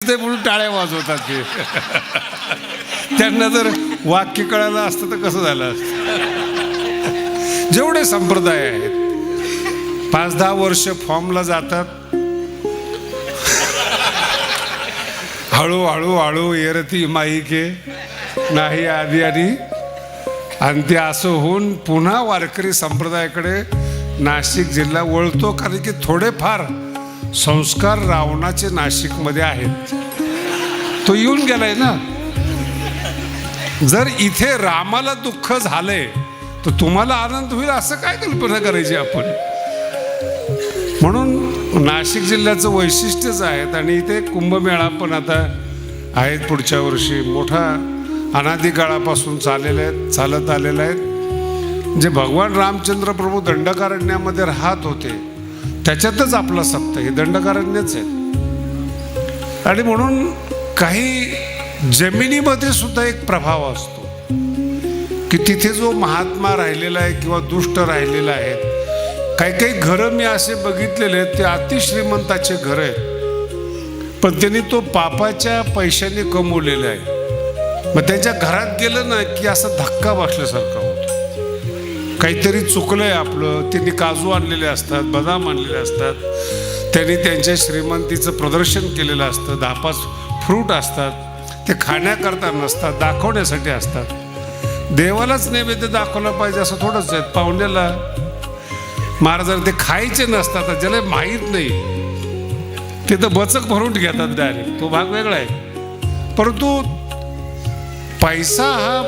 ते म्हणून टाळ्या वाजवतात ते. त्यांना जर वाक्य कळालं असतं तर कसं झालं असतं. जेवढे संप्रदाय आहेत 5-10 वर्ष फॉर्मला जातात, हळूहळू हळू येरती माईके नाही आधी आणि ते असं होऊन पुन्हा वारकरी संप्रदायाकडे नाशिक जिल्हा वळतो. कारण की थोडेफार संस्कार रावणाचे नाशिकमध्ये आहेत. तो येऊन गेलाय ना. जर इथे रामाला दुःख झालंय तर तुम्हाला आनंद होईल असं काय कल्पना करायची आपण. म्हणून नाशिक जिल्ह्याचं वैशिष्ट्यच आहेत. आणि इथे कुंभमेळा पण आता आहेत पुढच्या वर्षी. मोठा अनादी काळापासून चालत आलेला आहे. जे भगवान रामचंद्र प्रभू दंडकारण्यामध्ये राहत होते त्याच्यातच आपला सप्त हे दंडकारण्यच आहे. आणि म्हणून काही जमिनीमध्ये सुद्धा एक प्रभाव असतो की तिथे जो महात्मा राहिलेला आहे किंवा दुष्ट राहिलेला आहे. काही काही घरं मी असे बघितलेले आहेत ते अतिश्रीमंताचे घर आहेत, पण त्यांनी तो पापाच्या पैशाने कमवलेला आहे. मग त्यांच्या घरात गेलं ना की असा धक्का बसल्यासारखा होतो. काहीतरी चुकलंय आपलं. त्यांनी काजू आणलेले असतात, बदाम आणलेले असतात, त्यांनी त्यांच्या श्रीमंतीचं प्रदर्शन केलेलं असतं. 10-5 फ्रूट असतात, ते खाण्याकरता नसतात, दाखवण्यासाठी असतात. देवालाच नैवेद्य दाखवला पाहिजे असं थोडंच आहे. पाहुण्याला महाराजांना ते खायचे नसतात. ज्याला माहीत नाही ते तर बचक भरून घेतात डायरेक्ट, तो भाग वेगळा आहे. परंतु पैसा हा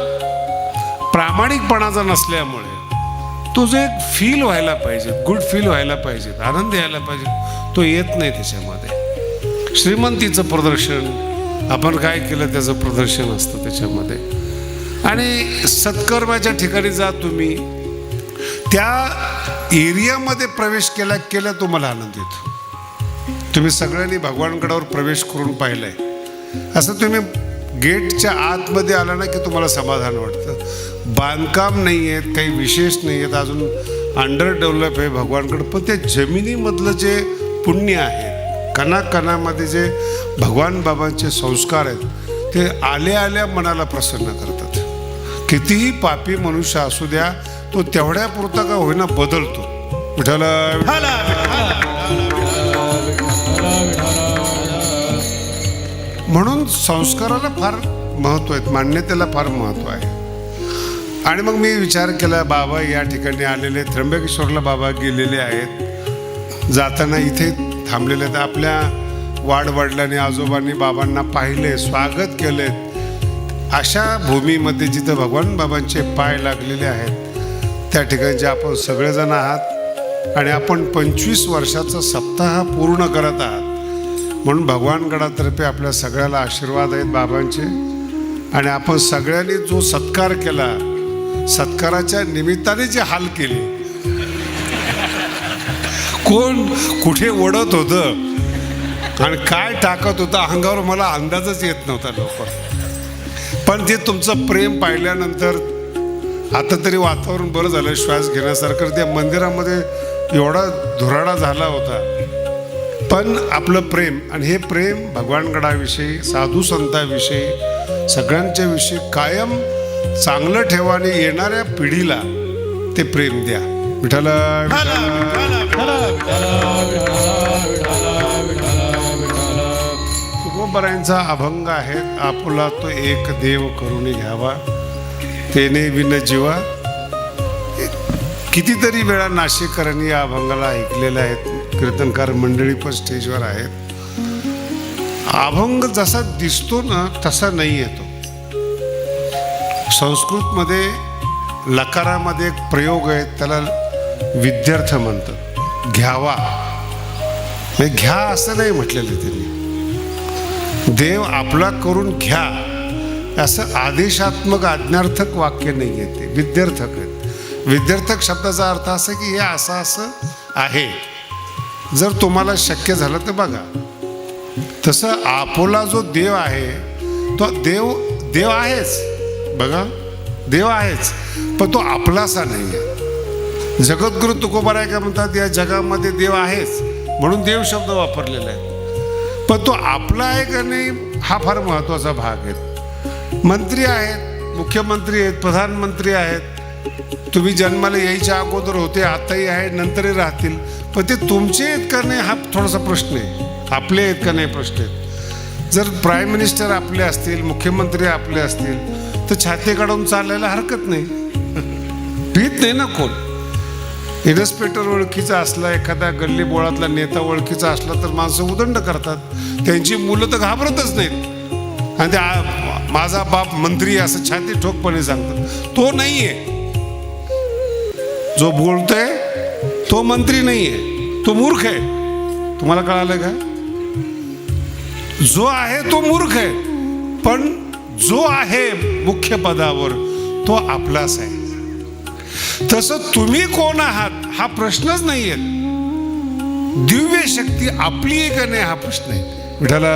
प्रामाणिकपणाचा नसल्यामुळे तो जो एक फील व्हायला पाहिजे, गुड फील व्हायला पाहिजे, आनंद यायला पाहिजे, तो येत नाही त्याच्यामध्ये. श्रीमंतीचं प्रदर्शन, आपण काय केलं त्याचं प्रदर्शन असतं त्याच्यामध्ये. आणि सत्कर्माच्या ठिकाणी जा तुम्ही, त्या एरियामध्ये प्रवेश केला तुम्हाला आनंद येतो. तुम्ही सगळ्यांनी भगवानगडावर प्रवेश करून पाहिलंय. असं तुम्ही गेटच्या आतमध्ये आला ना की तुम्हाला समाधान वाटतं. बांधकाम नाही आहेत, काही विशेष नाही आहेत, अजून अंडर डेव्हलप आहे भगवानगड. पण त्या जमिनीमधलं जे पुण्य आहे, कणाकणामध्ये जे भगवान बाबांचे संस्कार आहेत ते आल्या मनाला प्रसन्न करतात. कितीही पापी मनुष्य असू द्या तो तेवढ्या पुरता का होईना बदलतो. विठ्ठल म्हणून संस्काराला फार महत्त्व आहे, मान्यतेला फार महत्त्व आहे. आणि मग मी विचार केला, बाबा या ठिकाणी आलेले, त्र्यंबकेश्वरला बाबा गेलेले आहेत, जाताना इथे थांबलेले आहेत. आपल्या वाडवडिलांनी आजोबांनी बाबांना पाहिले, स्वागत केले. अशा भूमीमध्ये जिथं भगवान बाबांचे पाय लागलेले आहेत त्या ठिकाणी जे आपण सगळेजण आहात. आणि आपण 25 वर्षाचा सप्ताह पूर्ण करत आहात. म्हणून भगवानगडातर्फे आपल्या सगळ्याला आशीर्वाद आहेत बाबांचे. आणि आपण सगळ्यांनी जो सत्कार केला, सत्काराच्या निमित्ताने जे हाल केले, कोण कुठे ओढत होतं आणि काय टाकत होतं अंगावर मला अंदाजच येत नव्हता लवकर. पण ते तुमचं प्रेम पाहिल्यानंतर आता तरी वातावरण बरं झालं, श्वास घेण्यासारखं. त्या मंदिरामध्ये एवढा धुराडा झाला होता, पण आपलं प्रेम, आणि हे प्रेम भगवानगडाविषयी, साधू संतांविषयी, सगळ्यांच्या विषयी कायम चांगलं ठेवा. आणि येणाऱ्या पिढीला ते प्रेम द्या. विठ्ठल तुकोबारायांचा अभंग आहे, आपुला तो एक देव करून घ्यावा तेने विन जीवा. कितीतरी वेळा नाशिककरांनी या अभंगाला ऐकलेलं आहेत. कीर्तनकार मंडळी पण स्टेजवर आहेत. अभंग जसा दिसतो ना तसा नाही येतो. संस्कृतमध्ये लकारामध्ये एक प्रयोग आहे, त्याला विद्यार्थ म्हणतात. घ्यावा, घ्या असं नाही म्हटलेलं त्यांनी. देव आपला करून घ्या असं आदेशात्मक आज्ञार्थक वाक्य नाही आहे, ते विद्यार्थक आहेत. विद्यार्थक शब्दाचा अर्थ असा की हे असं आहे, जर तुम्हाला शक्य झालं तर बघा. तसं आपोला जो देव आहे तो देव आहेच, बघा देव आहेच, पण तो आपलासा नाही आहे. जगद्गुरु तुकोबाराय काय म्हणतात, या जगामध्ये देव आहेच म्हणून देव शब्द वापरलेला आहे. पण तो आपला आहे का नाही हा फार महत्वाचा भाग आहे. मंत्री आहेत, मुख्यमंत्री आहेत, प्रधानमंत्री आहेत, तुम्ही जन्माला यायच्या अगोदर होते, आताही आहे, नंतरही राहतील, पण ते तुमचे आहेत का नाही हा थोडासा प्रश्न आहे. आपले आहेत का नाही प्रश्न आहेत. जर प्राईम मिनिस्टर आपले असतील, मुख्यमंत्री आपले असतील तर छाती काढून चालायला हरकत नाही, भीत नाही ना कोण. इन्स्पेक्टर ओळखीचा असला, एखादा गल्ली बोळातला नेता ओळखीचा असला तर माणसं उदंड करतात. त्यांची मुलं तर घाबरतच नाहीत आणि ते माझा बाप मंत्री असं छाती ठोकपणे सांगतात. तो नाहीये, जो बोलतोय तो मंत्री नाहीये, तो मूर्ख आहे. तुम्हाला कळालं का? जो आहे तो मूर्ख आहे, पण जो आहे मुख्य पदावर तो आपलाच आहे. तसं तुम्ही कोण आहात हा प्रश्नच नाहीये. दिव्य शक्ती आपली आहे का नाही हा प्रश्न आहे. विठाला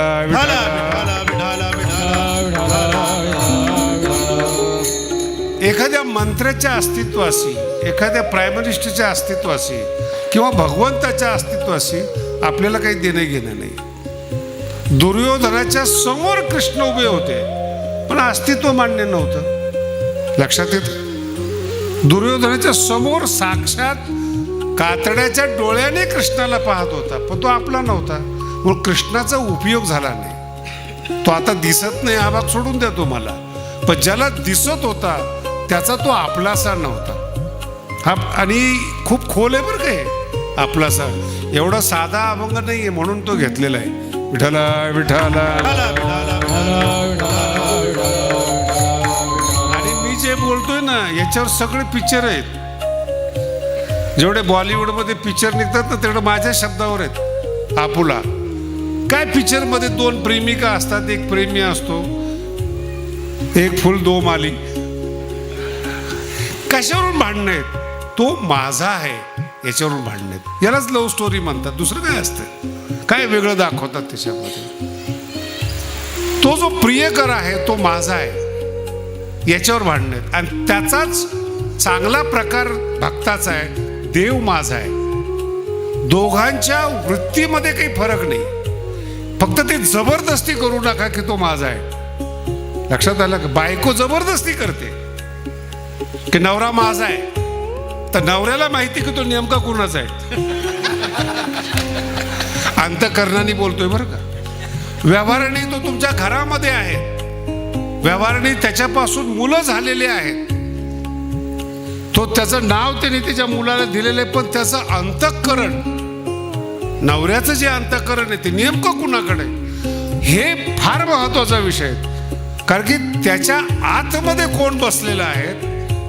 एखाद्या मंत्र्याच्या अस्तित्वाशी, एखाद्या प्राईम मिनिस्टरच्या अस्तित्वाशी किंवा भगवंताच्या अस्तित्वाशी आपल्याला काही देणं घेणं नाही. दुर्योधनाच्या समोर कृष्ण उभे होते पण अस्तित्व मान्य नव्हतं. लक्षात येतं? दुर्योधनाच्या समोर साक्षात कातड्याच्या डोळ्याने कृष्णाला पाहत होता पण तो आपला नव्हता, म्हणून कृष्णाचा उपयोग झाला नाही. तो आता दिसत नाही हा भाग सोडून द्या तुम्हाला, पण ज्याला दिसत होता त्याचा तो आपलासा नव्हता. हा आणि खूप खोल आहे बरं काय आपलासा, एवढा साधा अभंग नाहीये म्हणून तो घेतलेला आहे. विठाला विठाला. आणि मी जे बोलतोय ना याच्यावर सगळे पिक्चर आहेत. जेवढे बॉलिवूडमध्ये पिक्चर निघतात ना तेवढं माझ्या शब्दावर आहेत. आपुला काय पिक्चर मध्ये दोन प्रेमिका असतात, एक प्रेमी असतो, एक फुल दो माली. कशावरून भांडणं आहेत? तो माझा आहे याच्यावरून भांडणं आहेत. यालाच लव्ह स्टोरी म्हणतात, दुसरं काय असतं? काय वेगळं दाखवतात त्याच्यामध्ये? तो जो प्रियकर आहे तो माझा आहे याच्यावर भांडणं आहेत. आणि त्याचाच चांगला प्रकार भक्ताचा आहे, देव माझा आहे. दोघांच्या वृत्तीमध्ये काही फरक नाही, फक्त ते जबरदस्ती करू नका की तो माझा आहे. लक्षात आलं का? बायको जबरदस्ती करते की नवरा माझा आहे, तर नवऱ्याला माहिती की तो नेमका कुणाचा आहे. अंतःकरणाने बोलतोय बरं का. व्यवहाराने तो तुमच्या घरामध्ये आहे, व्यवहाराने त्याच्यापासून मुलं झालेले आहेत, तो त्याचं नाव त्याने त्याच्या मुलाला दिलेलं आहे, पण त्याचं अंतःकरण, नवऱ्याचं जे अंतःकरण आहे ते नेमकं कुणाकडे हे फार महत्वाचा विषय आहे. कारण की त्याच्या आतमध्ये कोण बसलेलं आहे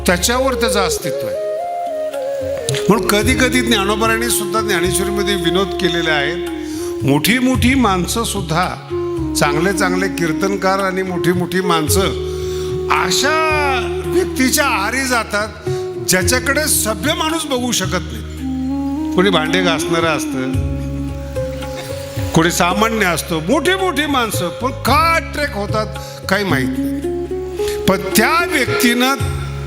त्याच्यावर त्याचं अस्तित्व आहे. म्हणून कधी कधी ज्ञानोबारांनी सुद्धा ज्ञानेश्वरीमध्ये विनोद केलेले आहेत. मोठी मोठी माणसं सुद्धा, चांगले चांगले कीर्तनकार आणि मोठी मोठी माणसं अशा व्यक्तीच्या आहारी जातात ज्याच्याकडे सभ्य माणूस बघू शकत नाही. कोणी भांडे घासणारं असतं, कोणी सामान्य असतो, मोठी मोठी माणसं, पण का ट्रेक होतात काही माहीत नाही. पण त्या व्यक्तीनं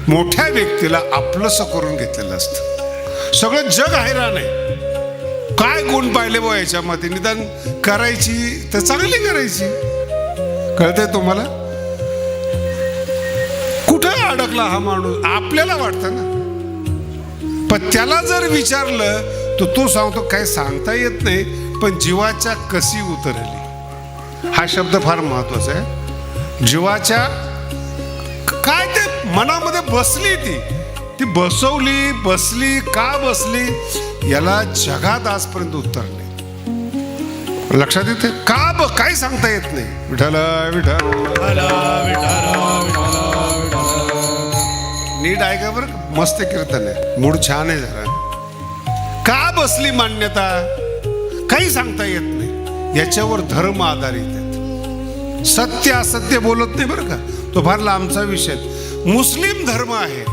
मोठ्या व्यक्तीला आपलंसं करून घेतलेलं असतं. सगळं जग हैराण आहे. काय गुण पाहिले बो याच्यामध्ये, निदान करायची तर चांगली करायची. कळतंय तुम्हाला? कुठं अडकला हा माणूस आपल्याला वाटतं ना, पण त्याला जर विचारलं तर तो सांगतो काय सांगता येत नाही, पण जीवाच्या कशी उतरली. हा शब्द फार महत्वाचा आहे. जीवाच्या काय ते मनामध्ये बसली, ती बसवली, बसली का बसली याला जगात आजपर्यंत उत्तर नाही. लक्षात येते का? काय सांगता येत नाही. विठाला विठाला. नीट ऐका बरं, मस्त कीर्तन आहे, मूड छान आहे जरा. का बसली मान्यता काही सांगता येत नाही. याच्यावर धर्म आधारित आहे. सत्य असत्य बोलत नाही बरं का, तो फार लांबचा विषय. मुस्लिम धर्म आहे,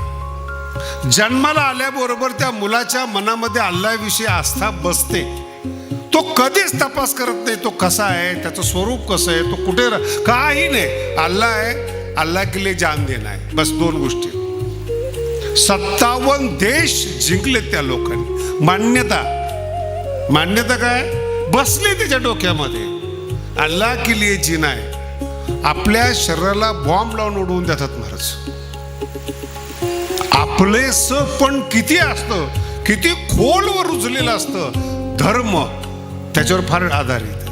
जन्माला आल्याबरोबर त्या मुलाच्या मनामध्ये अल्लाहविषयी आस्था बसते. तो कधीच तपास करत नाही तो कसा आहे, त्याचं स्वरूप कसं आहे, तो कुठे काही नाही. अल्लाह आहे, अल्लाह के लिए जान देना आहे, बस दोन गोष्टी. 57 देश जिंकले त्या लोकांनी. मान्यता काय बसली त्याच्या डोक्यामध्ये. अल्लाह के लिए जीना है. आपल्या शरीराला बॉम्ब लावून उडवून देतात महाराज. आपलेस पण किती असतं, किती खोलवर रुजलेलं असतं धर्म, त्याच्यावर फार आधारित.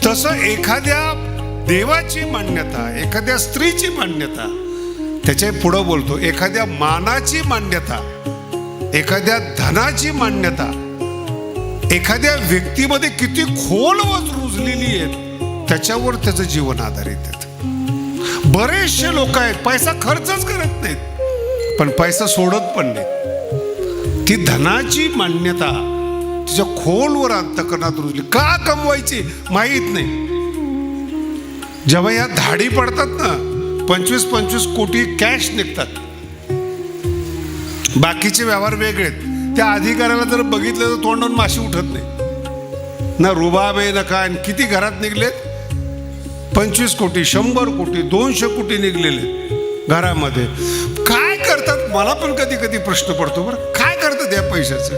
तसं एखाद्या देवाची मान्यता, एखाद्या स्त्रीची मान्यता, त्याच्या पुढं बोलतो एखाद्या मानाची मान्यता, एखाद्या धनाची मान्यता, एखाद्या व्यक्तीमध्ये किती खोलवर रुजलेली आहे त्याच्यावर त्याचं जीवन आधारित आहे. बरेचसे लोक आहेत पैसा खर्चच करत नाहीत, पण पैसा सोडत पण नाहीत. ती धनाची मान्यता तिच्या खोलवर अंतःकरणात रुजली. का कमवायची माहीत नाही. जेव्हा या धाडी पडतात ना, 25-25 कोटी कॅश निघतात. बाकीचे व्यवहार वेगळेत. त्या अधिकाऱ्याला जर बघितलं तर तोंडावरून माशी उठत नाही ना, रुबाब आहे ना काय. किती घरात निघलेत? 25 कोटी, 100 कोटी, 200 कोटी निघलेले घरामध्ये. काय करतात मला पण कधी कधी प्रश्न पडतो बरं, काय करतात या पैशाचं?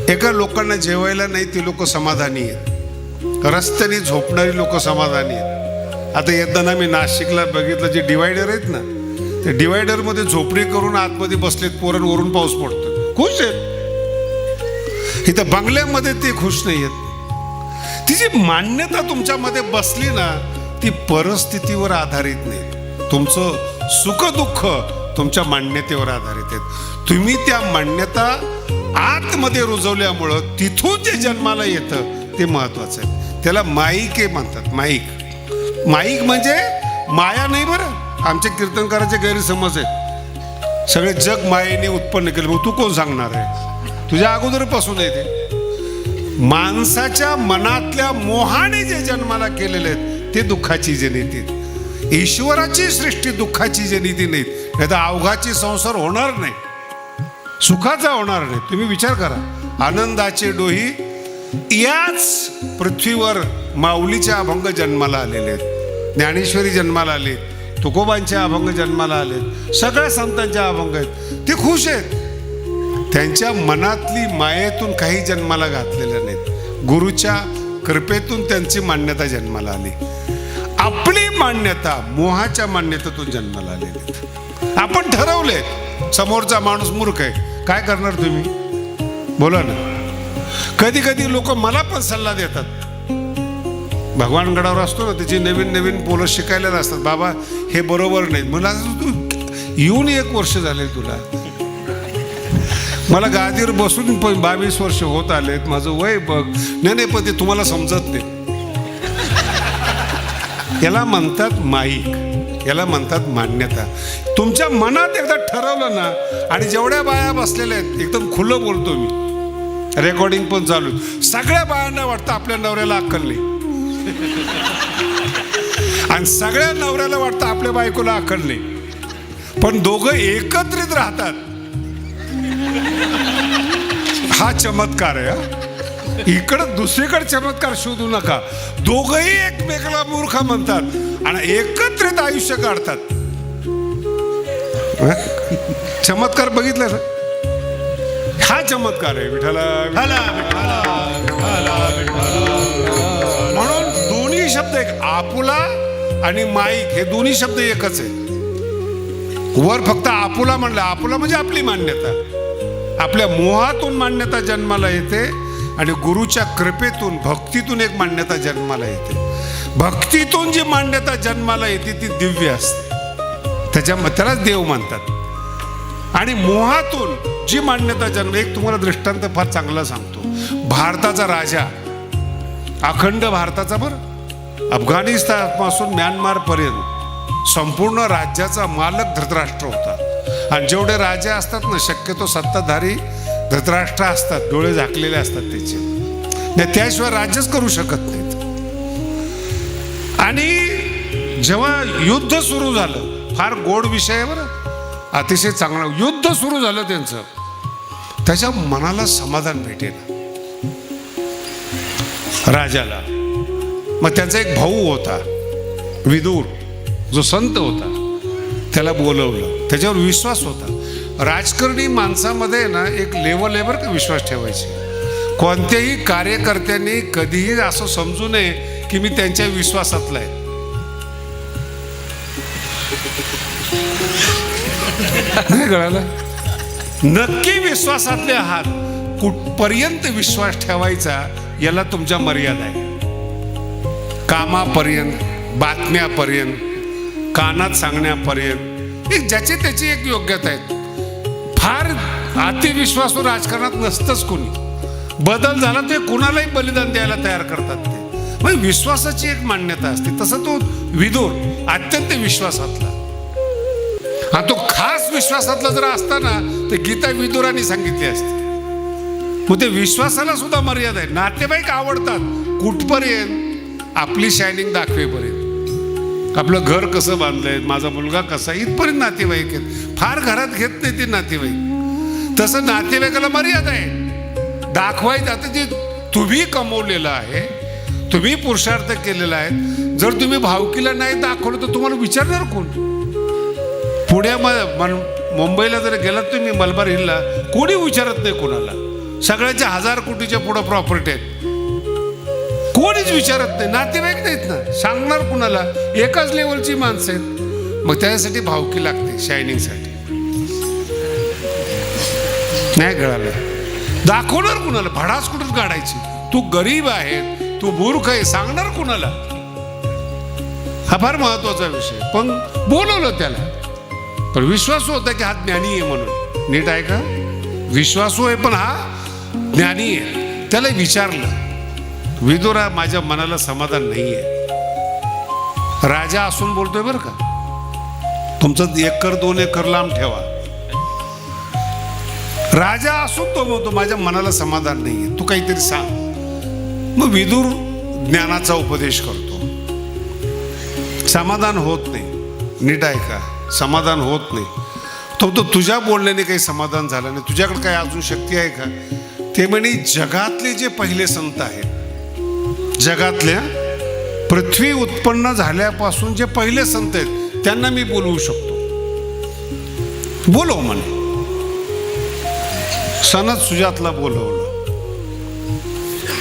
एका लोकांना जेवायला नाही ते लोक समाधानी आहेत, रस्त्याने झोपणारी लोक समाधानी आहेत. आता येताना मी नाशिकला बघितलं, जे डिवायडर आहेत ना, ते डिवायडरमध्ये झोपडी करून आतमध्ये बसलेत पोरण, वरून पाऊस पडतो, खुश आहेत. इथं बंगल्यामध्ये ते खुश नाही आहेत. तिची मान्यता तुमच्यामध्ये बसली ना, ती परिस्थितीवर आधारित नाही. तुमचं सुख दुःख तुमच्या मान्यतेवर आधारित आहेत. तुम्ही त्या मान्यता आतमध्ये रुजवल्यामुळं तिथून जे जन्माला येतं ते महत्वाचं आहे. त्याला माईके म्हणतात. माईक म्हणजे माया नाही बरं. आमच्या कीर्तनकाराचे गैरसमज आहेत, सगळे जग मायेने उत्पन्न केलं. मग तू कोण सांगणार आहे? तुझ्या अगोदरपासून आहे ते. माणसाच्या मनातल्या मोहाने जे जन्माला केलेले आहेत ते दुःखाची जनिती. ईश्वराची सृष्टी दुःखाची जनिती नाहीत, नाही तर अवघाची संसार होणार नाही, सुखाचा होणार नाही. तुम्ही विचार करा, आनंदाचे डोही याच पृथ्वीवर माऊलीचे अभंग जन्माला आलेले आहेत, ज्ञानेश्वरी जन्माला आले, तुकोबांचे अभंग जन्माला आले, सगळ्या संतांचे अभंग आहेत. ते खुश आहेत. त्यांच्या मनातली मायेतून काही जन्माला घातलेलं नाहीत. गुरुच्या कृपेतून त्यांची मान्यता जन्माला आली. आपली मान्यता मोहाच्या मान्यतेतून जन्माला आलेली. आपण ठरवले, समोरचा माणूस मूर्ख आहे, काय करणार तुम्ही? बोला ना. कधी कधी लोक मला पण सल्ला देतात. भगवानगडावर असतो ना, त्याची नवीन नवीन पोलं शिकायला असतात. बाबा हे बरोबर नाही. मला तू येऊन 1 वर्ष झाले तुला, मला गादीवर बसून 22 वर्ष होत आलेत, माझं वय बघ. नाही पण ते तुम्हाला समजत नाही. याला म्हणतात माईक, याला म्हणतात मान्यता. तुमच्या मनात एकदा ठरवलं ना, आणि जेवढ्या बाया बसलेल्या आहेत, एकदम खुलं बोलतो मी, रेकॉर्डिंग पण चालू, सगळ्या बायांना वाटतं आपल्या नवऱ्याला अक्कल नाही, आणि सगळ्या नवऱ्याला वाटतं आपल्या बायकोला अक्कल नाही. पण दोघं एकत्रित राहतात. हा चमत्कार आहे. इकडं दुसरीकडे चमत्कार शोधू नका. दोघंही एकमेकाला मूर्ख म्हणतात आणि एकत्रित आयुष्य काढतात. चमत्कार बघितलं ना, हा चमत्कार आहे. विठ्ठला म्हणून दोन्ही शब्द एक, आपुला आणि माईक, हे दोन्ही शब्द एकच आहे. वर फक्त आपुला म्हणलं, आपुला म्हणजे आपली मान्यता, आपल्या मोहातून मान्यता जन्माला येते, आणि गुरुच्या कृपेतून भक्तीतून एक मान्यता जन्माला येते. भक्तीतून जी मान्यता जन्माला येते ती दिव्य असते, त्यालाच देव म्हणतात. आणि मोहातून जी मान्यता जन्म, एक तुम्हाला दृष्टांत फार चांगला सांगतो. भारताचा राजा, अखंड भारताचा बरं, अफगाणिस्तान पासून म्यानमार पर्यंत संपूर्ण राज्याचा मालक धृतराष्ट्र होता. आणि जेवढे राजे असतात ना, शक्यतो सत्ताधारी धृतराष्ट्र असतात, डोळे झाकलेले असतात त्याचे, नाही त्याशिवाय राज्यच करू शकत नाहीत. आणि जेव्हा युद्ध सुरू झालं, फार गोड विषय आहे बरं, अतिशय चांगला. युद्ध सुरू झालं त्यांचं, त्याच्या मनाला समाधान भेटेल राजाला. मग त्यांचा एक भाऊ होता विदूर, जो संत होता, त्याला बोलवलं. त्याच्यावर विश्वास होता. राजकारणी माणसामध्ये ना एक लेवल आहे बरं का विश्वास ठेवायची. कोणत्याही कार्यकर्त्यांनी कधीही असं समजू नये की मी त्यांच्या विश्वासातला आहे. नाही कळालं? नक्की विश्वासातले आहात. कुठपर्यंत विश्वास ठेवायचा याला तुमच्या मर्यादा आहे. कामापर्यंत, बातम्यापर्यंत, कानात सांगण्यापर्यंत, एक ज्याची त्याची एक योग्यता आहे. फार अतिविश्वासू राजकारणात नसतंच कोणी. बदल झाला ते कुणालाही बलिदान द्यायला तयार करतात ते. मग विश्वासाची एक मान्यता असते. तसं तो विदुर अत्यंत विश्वासातला, आणि तो खास विश्वासातला जर असताना तर गीता विदुराने सांगितली असते. मग ते विश्वासाला सुद्धा मर्यादा आहे. नातेवाईक आवडतात कुठपर्यंत? आपली शायनिंग दाखवेपर्यंत. आपलं घर कसं बांधलंय, माझा मुलगा कसा, इथपर्यंत नातेवाईक आहेत. फार घरात घेत नाही ते नातेवाईक. तसं नातेवाईकाला मर्यादा आहे. दाखवायचं आता जे तुम्ही कमवलेलं आहे, तुम्ही पुरुषार्थ केलेला आहे, जर तुम्ही भावकीला नाही दाखवलं तर तुम्हाला विचारणार कोण? मुंबईला जर गेलात तुम्ही मलबार हिलला, कोणी विचारत नाही कोणाला. सगळ्यांच्या 1000 कोटीच्या पुढं प्रॉपर्टी आहेत, कोणीच विचारत नाही. नातेवाईक नाहीत ना, सांगणार कुणाला? एकाच लेवलची माणसं आहेत. मग त्यासाठी भावकी लागते शायनिंगसाठी. नाही कळालं? दाखवणार कुणाला? भडास कुठून काढायची? तू गरीब आहे, तू मूर्ख आहे, सांगणार कुणाला? हा फार महत्वाचा विषय. पण बोलवलं त्याला, पण विश्वासू होता की हा ज्ञानी आहे म्हणून. नीट आहे का? विश्वासू आहे पण हा ज्ञानी आहे. त्याला विचारलं, विदुरा माझ्या मनाला समाधान नाही आहे. राजा असून बोलतोय बरं का, तुमचं 1 एकर 2 एकर लांब ठेवा. राजा असून तो म्हणतो माझ्या मनाला समाधान नाही आहे, तू काहीतरी सांग. मग विदुर ज्ञानाचा उपदेश करतो. समाधान होत नाही. नीट आहे का? समाधान होत नाही. तो तुझ्या बोलण्याने काही समाधान झालं नाही. तुझ्याकडे काय अजून शक्ती आहे का? ते म्हणे जगातले जे पहिले संत आहेत, जगातल्या पृथ्वी उत्पन्न झाल्यापासून जे पहिले संत आहेत त्यांना मी बोलवू शकतो. बोलव म्हणे. सनद सुजातला बोलवलं.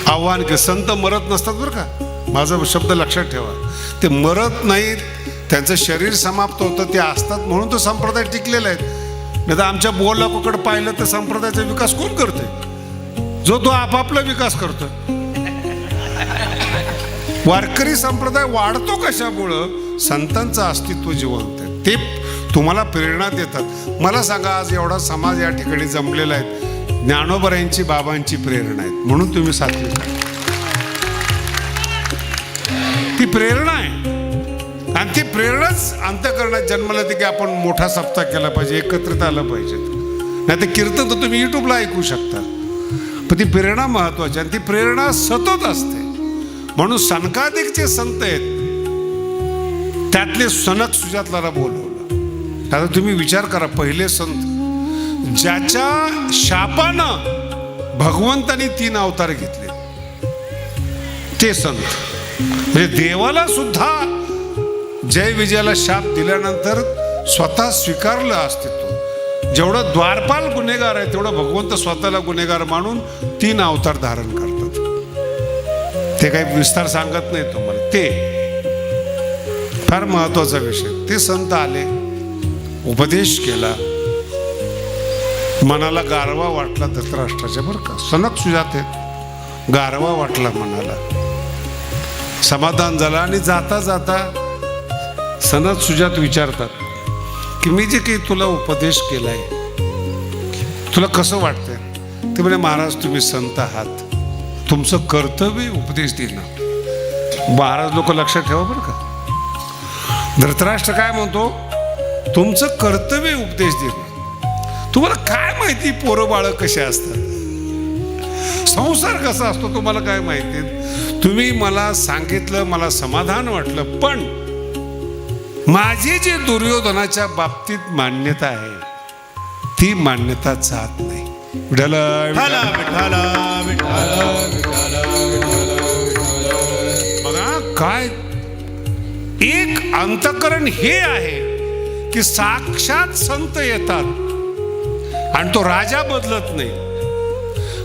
आव्हान के संत मरत नसतात बरं का, माझा शब्द लक्षात ठेवा. ते मरत नाहीत, त्यांचं शरीर समाप्त होतं, ते असतात म्हणून तो संप्रदाय टिकलेला आहे. नाही तर आमच्या बोलाकडे पाहिलं तर संप्रदायाचा विकास कोण करतोय? जो तो आपापला विकास करतो. वारकरी संप्रदाय वाढतो कशामुळं? संतांचं अस्तित्व जिवंत आहे. ते तुम्हाला प्रेरणा देतात. मला सांगा, आज एवढा समाज या ठिकाणी जमलेला आहे, ज्ञानोबरायांची बाबांची प्रेरणा आहे म्हणून तुम्ही साथी. ती प्रेरणा आहे, आणि ती प्रेरणाच अंतःकरणात जन्माला येते की आपण मोठा सप्ताह केला पाहिजे, एकत्रित आलं पाहिजे. नाही तर कीर्तन तर तुम्ही युट्यूबला ऐकू शकता. पण ती प्रेरणा महत्वाची, आणि ती प्रेरणा सतत असते. म्हणून सनकादिकचे संत आहेत, त्यातले सनक सुजातला बोलवलं. आता तुम्ही विचार करा, पहिले संत ज्याच्या शापानं भगवंतानी 3 अवतार घेतले, ते संत. म्हणजे देवाला सुद्धा जय विजयाला शाप दिल्यानंतर स्वतः स्वीकारलं अस्तित्व. जेवढं द्वारपाल गुन्हेगार आहे तेवढं भगवंत स्वतःला गुन्हेगार मानून 3 अवतार धारण करतात. ते काही विस्तार सांगत नाही तुम्हाला. ते फार महत्वाचा विषय. ते संत आले, उपदेश केला, मनाला गारवा वाटला धृतराष्ट्राच्या. बरं का, सनक सुजात आहेत, गारवा वाटला मनाला, समाधान झालं. आणि जाता जाता सनद सुजात विचारतात की मी जे काही तुला उपदेश केलाय तुला कसं वाटतंय? ते म्हणे महाराज तुम्ही संत आहात, तुमचं कर्तव्य उपदेश देणं. महाराज लोक लक्षात ठेवा बरं का. धृतराष्ट्र काय म्हणतो? तुमचं कर्तव्य उपदेश देणं. तुम्हाला काय माहिती पोरं बाळ कसे असतात, संसार कसा असतो, तुम्हाला काय माहिती? तुम्ही मला सांगितलं, मला समाधान वाटलं, पण माझी जी दुर्योधनाच्या बाबतीत मान्यता आहे ती मान्यता जात नाही. बघा काय एक अंतःकरण हे आहे की साक्षात संत येतात आणि तो राजा बदलत नाही.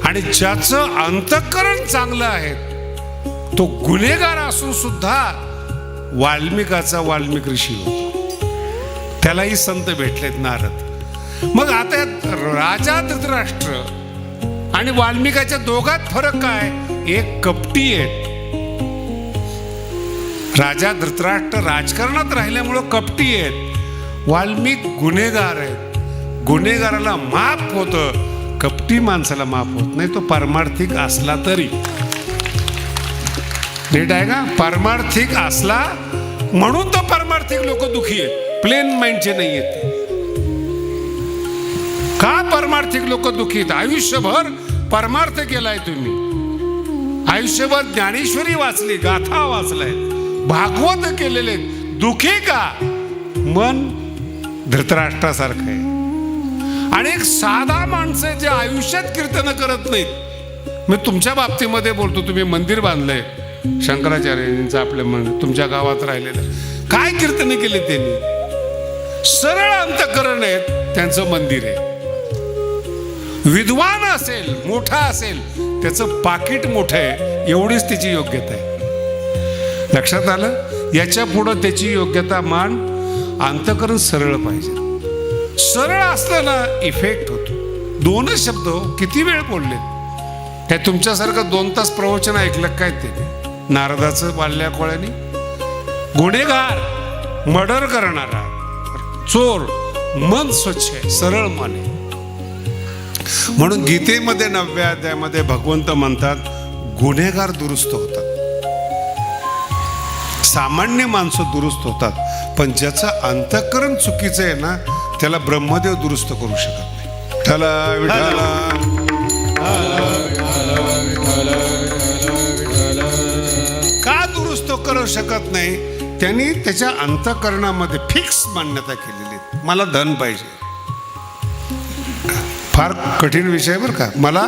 आणि ज्याचं अंतःकरण चांगलं आहे तो गुन्हेगार असून सुद्धा वाल्मिकाचा वाल्मिक ऋषी होतो, त्यालाही संत भेटलेत नारद. मग आता राजा धृतराष्ट्र आणि वाल्मिकाच्या दोघात फरक काय? एक कपटी आहेत. राजा धृतराष्ट्र राजकारणात राहिल्यामुळं कपटी आहेत, वाल्मिक गुन्हेगार आहेत. गुन्हेगाराला माफ होतं, कपटी माणसाला माफ होत नाही, तो पारमार्थिक असला तरी. नीट आहे का? पारमार्थिक असला म्हणून तर पारमार्थिक लोक दुखी आहेत, प्लेन माइंडचे नाही आहेत. का पारमार्थिक लोक दुखी आहेत? आयुष्यभर परमार्थ केलाय तुम्ही, आयुष्यभर ज्ञानेश्वरी वाचली, गाथा वाचलाय, भागवत केलेले, दुखी का? मन धृतराष्ट्रासारखं आहे. आणि एक साधा माणसं जे आयुष्यात कीर्तन करत नाहीत. मी तुमच्या बाबतीमध्ये बोलतो, तुम्ही मंदिर बांधलंय शंकराचार्यांचं आपल्या तुमच्या गावात राहिलेलं, काय कीर्तने केले त्यांनी? सरळ अंतकरण आहेत, त्यांचं मंदिर आहे. विद्वान असेल, मोठा असेल, त्याचं पाकिट मोठं आहे, एवढीच त्याची योग्यता आहे. लक्षात आलं? याच्या पुढं त्याची योग्यता मान, अंतकरण सरळ पाहिजे. सरळ असलं ना इफेक्ट होतो. दोनच शब्द किती वेळ बोलले? काय तुमच्यासारखं 2 तास प्रवचन ऐकलं काय ते? नारदाचं वाल्या कोळ्यानी? गुन्हेगार, मर्डर करणारा, चोर, मन स्वच्छ आहे, सरळ मन आहे. म्हणून गीतेमध्ये 9व्या अध्यायामध्ये भगवंत म्हणतात गुन्हेगार दुरुस्त होतात, सामान्य माणसं दुरुस्त होतात, पण ज्याचं अंतःकरण चुकीचं आहे ना त्याला ब्रह्मदेव दुरुस्त करू शकत नाही. त्याला का दुरुस्त करू शकत नाही? त्यांनी त्याच्या अंतःकरणामध्ये फिक्स मान्यता केलेली आहे, मला धन पाहिजे. फार कठीण विषय बरं का, मला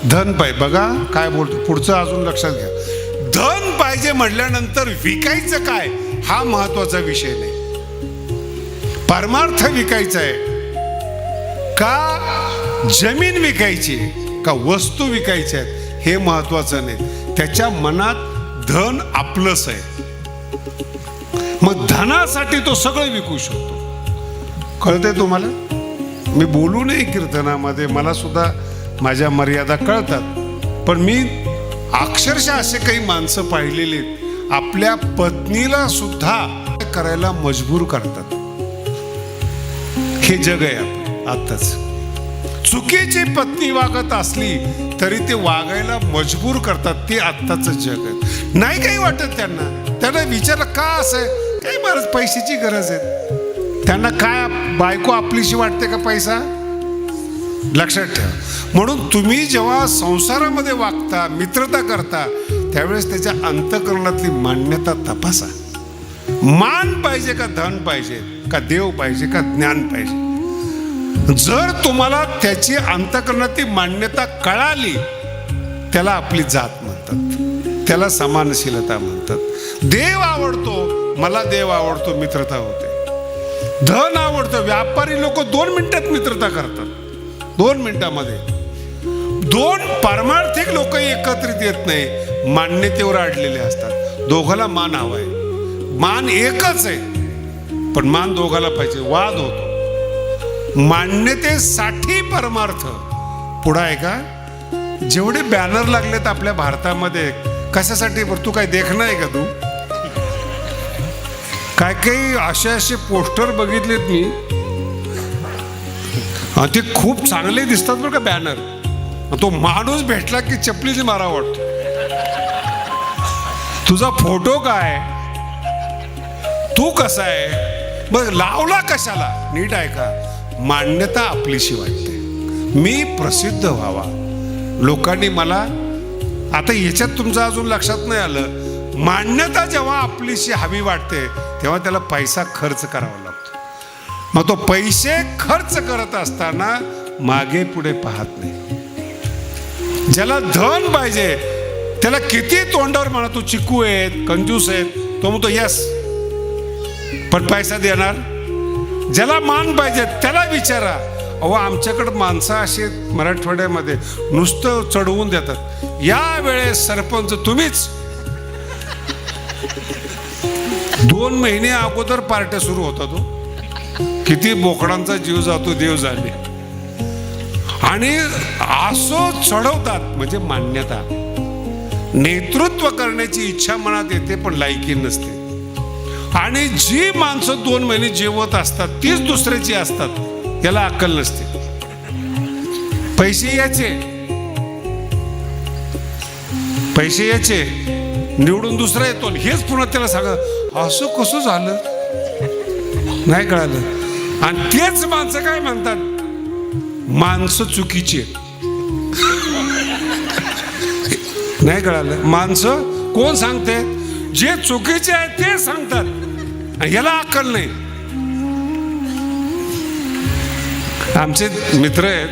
धन पाहिजे. बघा काय बोलतो पुढचं, अजून लक्षात घ्या. धन पाहिजे म्हटल्यानंतर विकायचं काय हा महत्वाचा विषय नाही. परमार्थ विकायचा आहे का जमीन विकायची का वस्तू विकायच्या आहेत हे महत्वाचं नाही. त्याच्या मनात धन आपलंच आहे, मग धनासाठी तो सगळं विकू शकतो. कळतंय तुम्हाला? मी बोलू नये कीर्तनामध्ये, मला सुद्धा माझ्या मर्यादा कळतात, पण मी अक्षरशः असे काही माणसं पाहिलेली आपल्या पत्नीला सुद्धा करायला मजबूर करतात. हे जग आहे आपलं आताच. चुकीची पत्नी वागत असली तरी ते वागायला मजबूर करतात, ते आत्ताच जग आहे. नाही काही वाटत त्यांना विचार का असं काही महाराज पैशाची गरज आहे त्यांना, काय बायको आपलीशी वाटते का पैसा? लक्षात ठेवा. म्हणून तुम्ही जेव्हा संसारामध्ये वागता, मित्रता करता, त्यावेळेस त्याच्या अंतःकरणातली मान्यता तपासा. मान पाहिजे का धन पाहिजे का देव पाहिजे का ज्ञान पाहिजे? जर तुम्हाला त्याची अंतःकरणातली मान्यता कळाली, त्याला आपली जात म्हणतात, त्याला समानशीलता म्हणतात. देव आवडतो, मला देव आवडतो, मित्रता होते. धन आवडतं, व्यापारी लोक 2 मिनिटात मित्रता करतात, 2 मिनिटामध्ये. 2 पारमार्थिक लोक एकत्रित येत नाही, मान्यतेवर अडलेले असतात. दोघाला मान हवाय, मान एकच आहे पण मान दोघाला पाहिजे, वाद होतो. मान्यतेसाठी परमार्थ पुढं आहे का? जेवढे बॅनर लागलेत आपल्या भारतामध्ये कशासाठी? तू काय देखणं आहे का? तू काय काही असे पोस्टर बघितलेत मी, ते खूप चांगले दिसतात बरं का बॅनर. तो माणूस भेटला की चपलीने मारा वाटतो. तुझा फोटो काय, तू कसा आहे, बघ लावला कशाला? नीट आहे का? मान्यता आपलीशी वाटते, मी प्रसिद्ध व्हावा, लोकांनी मला. आता याच्यात तुमचं अजून लक्षात नाही आलं, मान्यता जेव्हा आपलीशी हवी वाटते तेव्हा त्याला पैसा खर्च करावा लागतो. मग तो पैसे खर्च करत असताना मागे पुढे पाहत नाही. ज्याला धन पाहिजे त्याला किती तोंडावर म्हणा तू चिकू आहेत, कंजूस आहेत, तो म्हणतो यस, पण पैसा देणार. ज्याला मान पाहिजे त्याला विचारा. अहो आमच्याकडे माणसं अशी मराठवाड्यामध्ये नुसतं चढवून देतात, या वेळेस सरपंच तुम्हीच. 2 महिने अगोदर पार्ट्या सुरू होता तो. किती बोकडांचा जीव जातो देव जाणे. आणि असो चढवतात म्हणजे मान्यता. नेतृत्व करण्याची इच्छा मनात येते पण लायकी नसते. आणि जी माणसं 2 महिने जेवत असतात तीच दुसऱ्याची असतात. याला अक्कल नसते. पैसे याचे निवडून दुसरा येतो हेच पुन्हा त्याला सांगा असं कसं झालं नाही कळालं. आणि तेच माणसं काय म्हणतात, माणसं चुकीची नाही कळालं. माणसं कोण सांगते, जे चुकीचे आहे ते सांगतात. याला अक्कल नाही. आमचे मित्र आहेत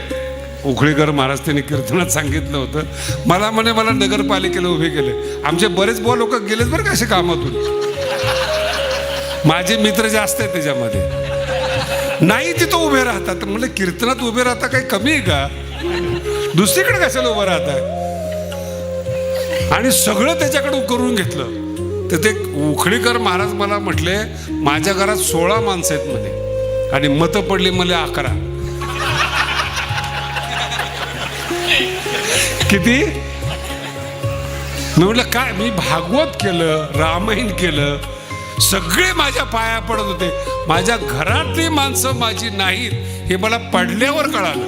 उखळीकर महाराज, त्यांनी कीर्तनात सांगितलं होतं. मला नगरपालिकेला उभे केले. आमचे बरेच लोक गेलेत बरं का अशा कामातून. माझे मित्र जास्त आहेत त्याच्यामध्ये. नाही तिथं उभे राहतात. म्हणलं कीर्तनात उभे राहता काही कमी आहे का, दुसरीकडे कशाला उभं राहताय. आणि सगळं त्याच्याकडे करून घेतलं. तर ते उखळीकर महाराज मला म्हटले माझ्या घरात 16 माणसं आहेत म्हणे आणि मतं पडली मला 11. किती. मी म्हटलं काय, मी भागवत केलं, रामायण केलं, सगळे माझ्या पाया पडत होते. माझ्या घरातली माणसं माझी नाहीत हे मला पडल्यावर कळालं.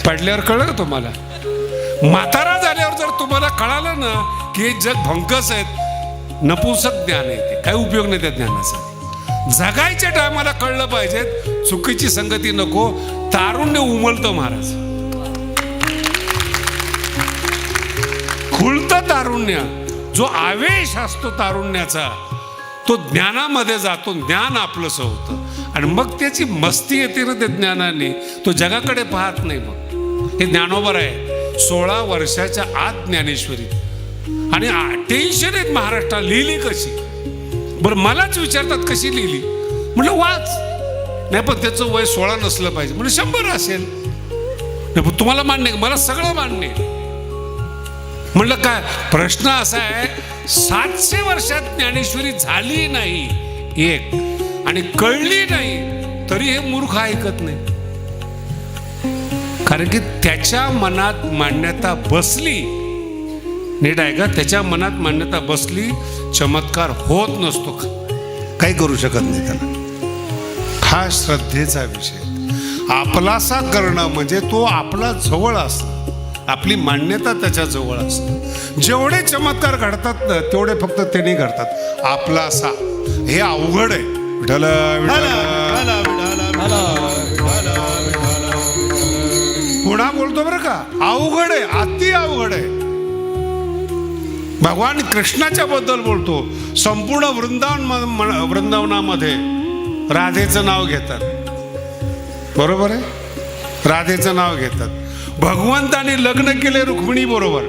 पडल्यावर कळलं का तुम्हाला. म्हातारा झाल्यावर जर तुम्हाला कळालं ना की हे जग भंकस आहेत, नपुंसक ज्ञान आहे ते, काही उपयोग नाही त्या ज्ञानाचा. जगायच्या टायमाला कळलं पाहिजे. चुकीची संगती नको. तारुण्य उमलतं महाराज, खुलतं तारुण्य. जो आवेश असतो तारुण्याचा तो ज्ञानामध्ये जातो, ज्ञान आपलंसं होतं. आणि मग त्याची मस्ती येते ना त्या ज्ञानाने, तो जगाकडे पाहत नाही. मग हे ज्ञानोबर आहे 16 वर्षाच्या आत ज्ञानेश्वरी. आणि टेन्शन आहेत महाराष्ट्रात. लिहिली कशी बरं, मलाच विचारतात कशी लिहिली. म्हटलं वाच. नाही पण त्याचं वय 16 नसलं पाहिजे. म्हणजे 100 असेल. नाही पण तुम्हाला मान्य, मला सगळं मान्य. म्हणलं काय प्रश्न असा आहे, 700 वर्षात ज्ञानेश्वरी झाली नाही एक आणि कळली नाही तरी हे मूर्ख ऐकत नाही. कारण की त्याच्या मनात मान्यता बसली. नीट आहे का, त्याच्या मनात मान्यता बसली, चमत्कार होत नसतो, काही करू शकत नाही त्याला. हा श्रद्धेचा विषय. आपलासा करणं म्हणजे तो आपला जवळ असणं, आपली मान्यता त्याच्या जवळ असणं. जेवढे चमत्कार घडतात ना तेवढे फक्त त्यांनी घडतात. आपलासा हे अवघड आहे. विठ्ठल पुन्हा बोलतो बरं का, अवघड आहे, अति अवघड आहे. भगवान कृष्णाच्या बद्दल बोलतो. संपूर्ण वृंदावनामध्ये राधेचं नाव घेतात. बरोबर आहे, राधेचं नाव घेतात. भगवंताने लग्न केले रुक्मिणी बरोबर.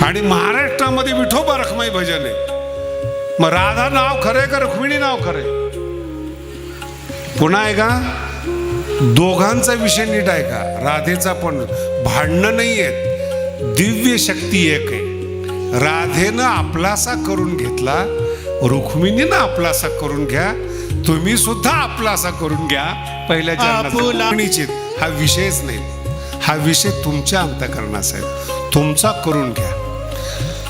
आणि महाराष्ट्रामध्ये विठोबा रखमाई भजन आहे. मग राधा नाव खरंय का रुक्मिणी नाव खरंय. पुन्हा आहे का, दोघांचा विषय नीट आहे का. राधेचा पण भांडणं नाही आहेत, दिव्य शक्ती एक आहे. राधेनं आपलासा करून घेतला, रुक्मिणीनं आपलासा करून घ्या. तुम्ही सुद्धा आपलासा करून घ्या. पहिल्या जन्मात हा विषयच नाही. हा विषय तुमच्या अंतःकरणाचा आहे, तुमचा करून घ्या.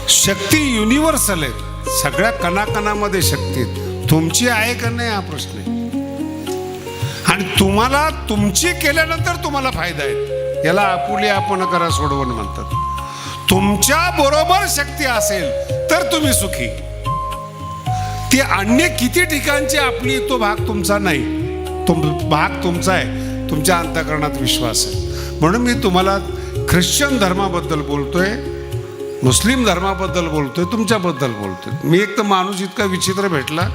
शक्ती युनिव्हर्सल आहे, सगळ्या कणाकणामध्ये शक्ती तुमची आहे का नाही हा प्रश्न आहे. आणि तुम्हाला तुमची केल्यानंतर तुम्हाला फायदा आहे. याला आपुली आपण करा सोडवण म्हणतात. तुमच्या बरोबर शक्ती असेल तर तुम्ही सुखी. ती अन्य किती ठिकाणची आपली तो भाग तुमचा नाही, तो भाग तुमचा आहे. तुमच्या अंतःकरणात विश्वास आहे. म्हणून मी तुम्हाला ख्रिश्चन धर्माबद्दल बोलतोय, मुस्लिम धर्माबद्दल बोलतोय, तुमच्याबद्दल बोलतोय. मी एक तर माणूस इतका विचित्र भेटला,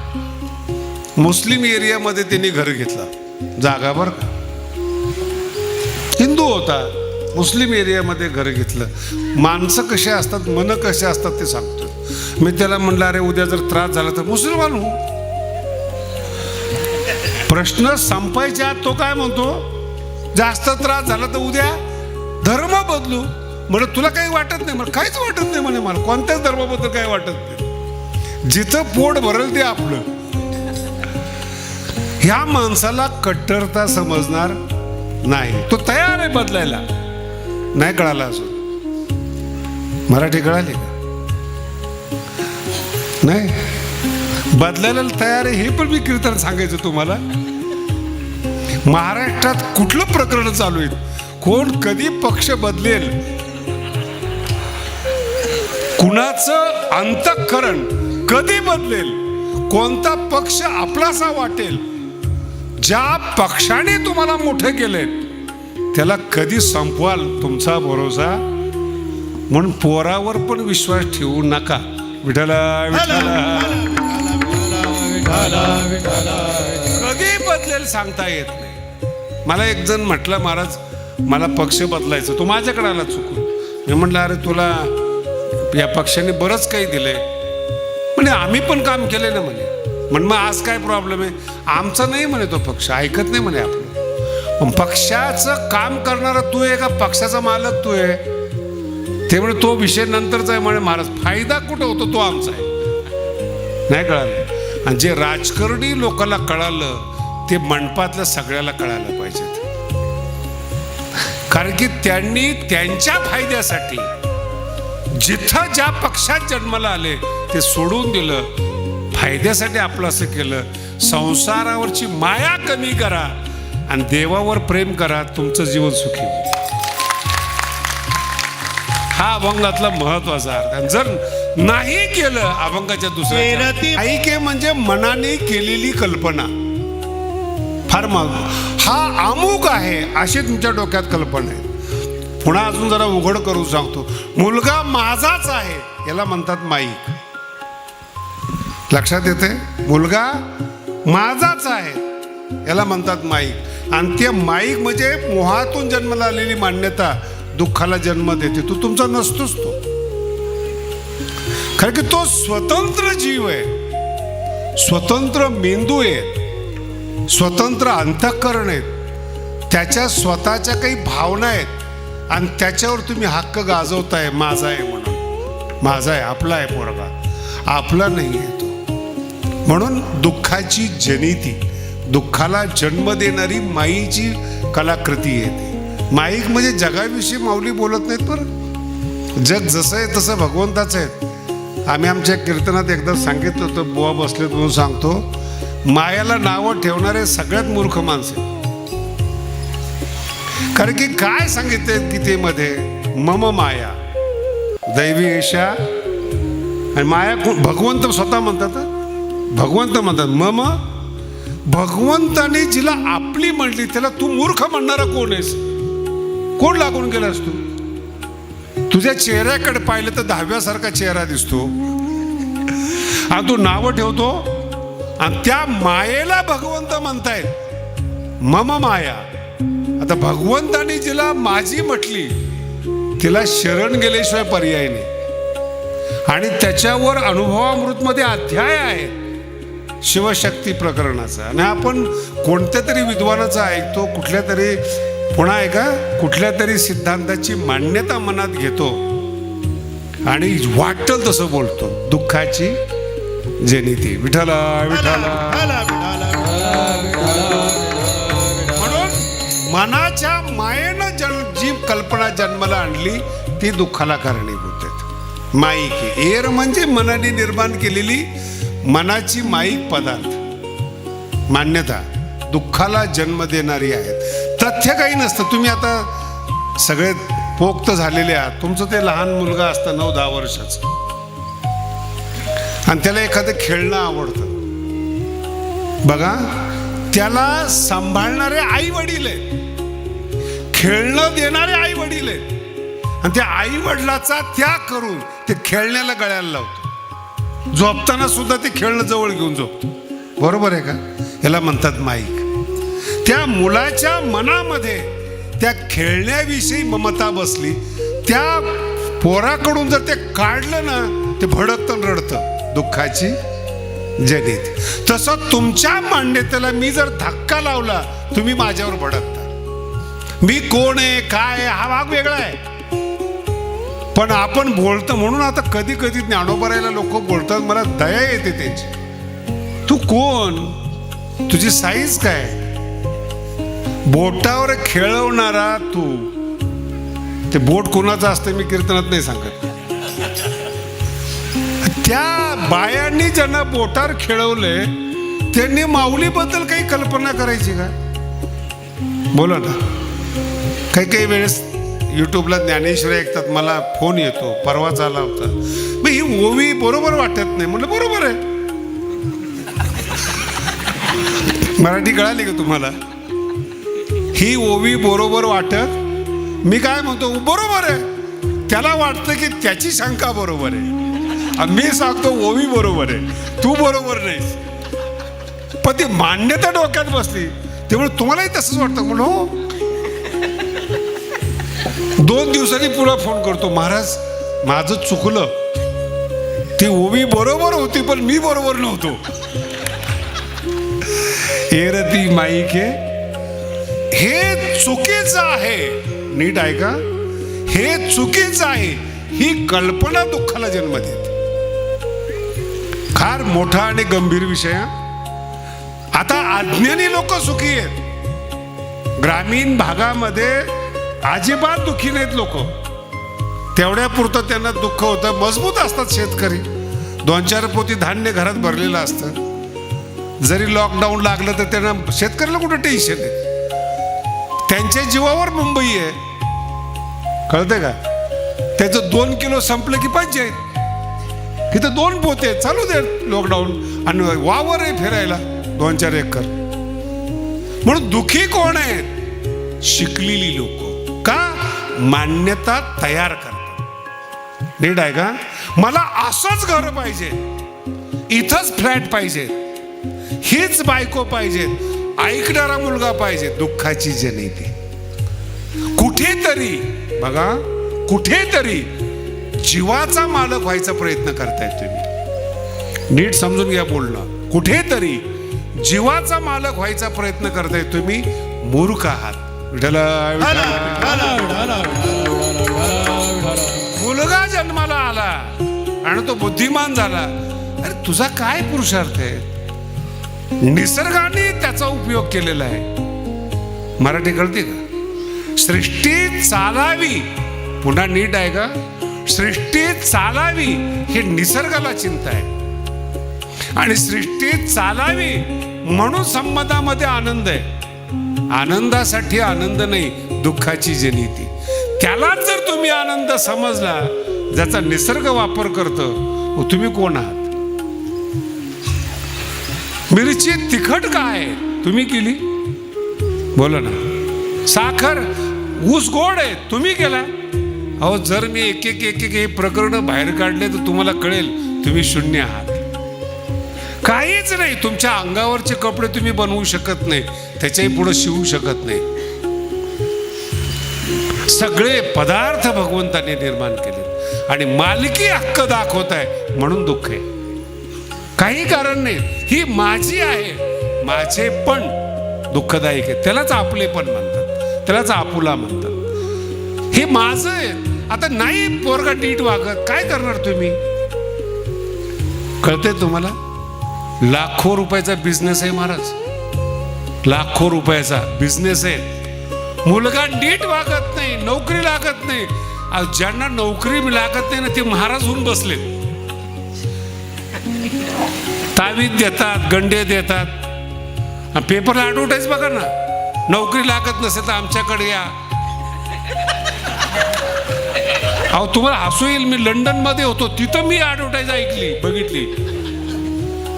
मुस्लिम एरियामध्ये त्यांनी घर घेतला जागा बरं का. हिंदू होता, मुस्लिम एरियामध्ये घर घेतलं. माणसं कसे असतात, मन कसे असतात ते सांगतो. मी त्याला म्हणलं अरे उद्या जर त्रास झाला तर मुसलमान हो. प्रश्न संपायच्या आत तो काय म्हणतो, जास्त त्रास झाला तर उद्या धर्म बदलू? म्हणे तुला काही वाटत नाही? मला काहीच वाटत नाही म्हणे, मला कोणत्याच धर्माबद्दल काही वाटत नाही. जिथं पोट भरल ते आपलं. ह्या माणसाला कट्टरता समजणार नाही. तो तयार आहे बदलायला. नाही कळाला अजून? मराठी कळाली का? नाही बदलायला तयार आहे हे पण मी कीर्तन सांगायचं तुम्हाला. महाराष्ट्रात कुठलं प्रकरण चालू आहे? कोण कधी पक्ष बदलेल, कुणाचं अंतःकरण कधी बदलेल, कोणता पक्ष आपलासा वाटेल, ज्या पक्षाने तुम्हाला मोठे केले त्याला कधी संपवाल तुमचा भरोसा. म्हणून पोरावर पण विश्वास ठेवू नका. विठ्ठला विठ्ठला कधी बदलेल सांगता येत नाही. मला एक जण म्हटलं, महाराज मला पक्ष बदलायचं. तो माझ्याकडे आला चुकून. मी म्हटलं अरे तुला या पक्षाने बरंच काही दिलंय. म्हणे आम्ही पण काम केलंय ना म्हणे. म्हण मग आज काय प्रॉब्लेम आहे? आमचा नाही म्हणे तो पक्ष, ऐकत नाही म्हणे आपलं. पण पक्षाचं काम करणारा तू आहे का पक्षाचा मालक तू आहे? ते म्हणे तो विषय नंतरचा आहे म्हणे. महाराज फायदा कुठं होतो तो आमचा आहे. नाही कळालं? आणि जे राजकारणी लोकांना कळालं ते मंडपातल्या सगळ्याला कळायला पाहिजे. कारण की त्यांनी त्यांच्या फायद्यासाठी जिथं ज्या पक्षात जन्माला आले ते सोडून दिलं. फायद्यासाठी आपलं असं केलं. संसारावरची माया कमी करा आणि देवावर प्रेम करा, तुमचं जीवन सुखी होईल. हा अभंगातला महत्वाचा अर्थ. जर नाही केलं अभंगाच्या दुसऱ्या ऐके म्हणजे मनाने केलेली कल्पना फार मग हा अमुक आहे अशी तुमच्या डोक्यात कल्पना आहे. पुन्हा अजून जरा उघड करून सांगतो. मुलगा माझाच आहे याला म्हणतात माईक. लक्षात येते? मुलगा माझाच आहे याला म्हणतात माईक. आणि ते माईक म्हणजे मोहातून जन्माला आलेली मान्यता दुःखाला जन्म देते. तो तुमचा नसतोच तो. कारण की तो स्वतंत्र जीव आहे, स्वतंत्र मेंदू आहे, स्वतंत्र अंतःकरण आहेत, त्याच्या स्वतःच्या काही भावना आहेत आणि त्याच्यावर तुम्ही हक्क गाजवताय माझा आहे म्हणून. माझा आहे, आपला आहे पोरगा, आपला नाही आहे तो. म्हणून दुःखाची जनिती, दुःखाला जन्म देणारी माईची कलाकृती आहे. माईक म्हणजे जगाविषयी माऊली बोलत नाहीत बरं. जग जसं आहे तसं भगवंताचं आहे. आम्ही आमच्या कीर्तनात एकदा सांगितलं होतं, बुवा बसलेत म्हणून सांगतो, मायाला नावं ठेवणारे सगळ्यात मूर्ख माणसे. कारण की काय सांगितले गीतेमध्ये? मम माया दैवी ईशा. आणि माया भगवंत स्वतः म्हणतात. भगवंत म्हणतात मम. भगवंताने जिला आपली म्हणली त्याला तू मूर्ख म्हणणारा कोण आहेस? कोण लागून गेलास तू? तुझ्या चेहऱ्याकडे पाहिलं तर 10व्यासारखा चेहरा दिसतो आणि तू नावं ठेवतो. आणि त्या मायेला भगवंत म्हणतायत मम माया. आता भगवंताने जिला माझी म्हटली तिला शरण गेल्याशिवाय पर्याय नाही. आणि त्याच्यावर अनुभवामृतमध्ये अध्याय आहे शिवशक्ती प्रकरणाचा. आणि आपण कोणत्या तरी विद्वानाचा ऐकतो, कुठल्या तरी पुन्हा आहे का कुठल्या तरी सिद्धांताची मान्यता मनात घेतो आणि वाटल तसं बोलतो. दुःखाची जनिती. विठ्ठला विठ्ठला. म्हणून मनाच्या मायेनं जी कल्पना जन्माला आणली ती दुःखाला कारणीभूत आहेत. माईक एर म्हणजे मनाने निर्माण केलेली मनाची माईक पदार्थ मान्यता दुःखाला जन्म देणारी आहेत. तथ्य काही नसतं. तुम्ही आता सगळे पोक्त झालेले आहात. तुमचं ते लहान मुलगा असतं 9-10 वर्षाचं आणि त्याला एखादं खेळणं आवडतं बघा. त्याला सांभाळणारे आई वडील आहेत, खेळणं देणारे आई वडील आहेत आणि त्या आई वडिलाचा त्याग करून ते खेळण्याला गळ्याला लावतो. झोपताना सुद्धा ते खेळणं जवळ घेऊन झोपतो. बरोबर आहे का? याला म्हणतात माईक. त्या मुलाच्या मनामध्ये त्या खेळण्याविषयी ममता बसली. त्या पोराकडून जर ते काढलं ना ते भडकतं रडतं. दुःखाची जनित. तसं तुमच्या मान्यतेला मी जर धक्का लावला तुम्ही माझ्यावर भडकता. मी कोण आहे काय आहे हा भाग वेगळा आहे. पण आपण बोलतो म्हणून आता कधी कधी ज्ञानोबरायला लोक बोलतात, मला दया येते त्यांची. तू कोण, तुझी साईज काय, बोटावर खेळवणारा तू. ते बोट कोणाचं असतं मी कीर्तनात नाही सांगत. त्या बायांनी ज्यांना बोटावर खेळवले त्यांनी माऊलीबद्दल काही कल्पना करायची का? बोला ना. काही काही वेळेस युट्यूबला ज्ञानेश्वरी ऐकतात, मला फोन येतो, परवाच आला होता, मग ही ओवी बरोबर वाटत नाही. म्हटलं बरोबर आहे. मराठी कळाली का तुम्हाला? ही ओवी बरोबर वाटत, मी काय म्हणतो बरोबर आहे. त्याला वाटतं की त्याची शंका बरोबर आहे, मी सांगतो ओवी बरोबर आहे, तू बरोबर नाहीस. पण ती मान्यता डोक्यात बसली, त्यामुळे तुम्हालाही तसंच वाटतं. म्हणून हो, 2 दिवसांनी पुन्हा फोन करतो, महाराज माझं चुकलं, ती ओवी बरोबर होती पण मी बरोबर नव्हतो. एरती माईके, हे चुकीचं आहे. नीट ऐका, हे चुकीचं आहे. ही कल्पना दुःखाला जन्म देते. फार मोठा आणि गंभीर विषय. आता अज्ञानी लोक सुखी आहेत, ग्रामीण भागामध्ये अजिबात दुःखी नाहीत लोक. तेवढ्या पुरतं त्यांना दुःख होतं. मजबूत असतात शेतकरी, 2-4 पोती धान्य घरात भरलेलं असतं. जरी लॉकडाऊन लागलं तर त्यांना, शेतकऱ्याला कुठं टेन्शन आहे, त्यांच्या जीवावर मुंबई आहे. कळतंय का? त्याचं 2 किलो संपलं की पंचायत. इथं 2 पोते चालू दे लॉकडाऊन, आणि वावर आहे फिरायला 2-4 एकर. म्हणून दुखी कोण आहेत? शिकलेली लोक. का? मान्यता तयार करतात. नीट आहे का? मला असंच घर पाहिजे, इथंच फ्लॅट पाहिजे, हीच बायको पाहिजे, ऐकणारा मुलगा पाहिजे. दुःखाची जनिती. कुठेतरी बघा, कुठेतरी जीवाचा मालक व्हायचा प्रयत्न करतायत तुम्ही. नीट समजून घ्या बोलणं. कुठेतरी जीवाचा मालक व्हायचा प्रयत्न करताय तुम्ही. मूर्ख आहात. मुलगा जन्माला आला आणि तो बुद्धिमान झाला, अरे तुझा काय पुरुषार्थ आहे? निसर्गाने त्याचा उपयोग केलेला आहे. मराठी कळते का? सृष्टी चालावी, पुन्हा नीट आहे का? सृष्टी चालावी हे निसर्गाला चिंता आहे. आणि सृष्टी चालावी म्हणून संमतामध्ये आनंद आहे. आनंदासाठी आनंद नाही, दुःखाची जनिती. त्यालाच जर तुम्ही आनंद समजला ज्याचा निसर्ग वापर करतो, तुम्ही कोण आहात? मिरची तिखट काय तुम्ही केली? बोला ना. साखर ऊस गोड आहे तुम्ही केला. अहो, जर मी एक एक हे प्रकरण बाहेर काढले तर तुम्हाला कळेल तुम्ही शून्य आहात. काहीच नाही. तुमच्या अंगावरचे कपडे तुम्ही बनवू शकत नाही, त्याच्याही पुढे शिवू शकत नाही. सगळे पदार्थ भगवंताने निर्माण केले आणि मालकी हक्क दाखवत आहे म्हणून दुःख आहे. काही कारण नाही. ही माझी आहे, माझे पण दुःखदायक आहे. त्यालाच आपले पण म्हणतात, त्यालाच आपुला म्हणतात. हे माझं आहे. आता नाही पोरगा नीट वागत, काय करणार तुम्ही? कळते तुम्हाला? लाखो रुपयाचा बिझनेस आहे महाराज, लाखो रुपयाचा बिझनेस आहे. मुलगा नीट वागत नाही, नोकरी लागत नाही. ज्यांना नोकरी लागत नाही ना, ते महाराज होऊन बसले. तावीज देतात, गंडे देतात. पेपरला ॲडव्हर्टाईज बघा ना, नोकरी लागत नसेल तर आमच्याकडे या. अहो, तुम्हाला हसू येईल, मी लंडन मध्ये होतो, तिथं मी ॲडव्हर्टाईज ऐकली, बघितली.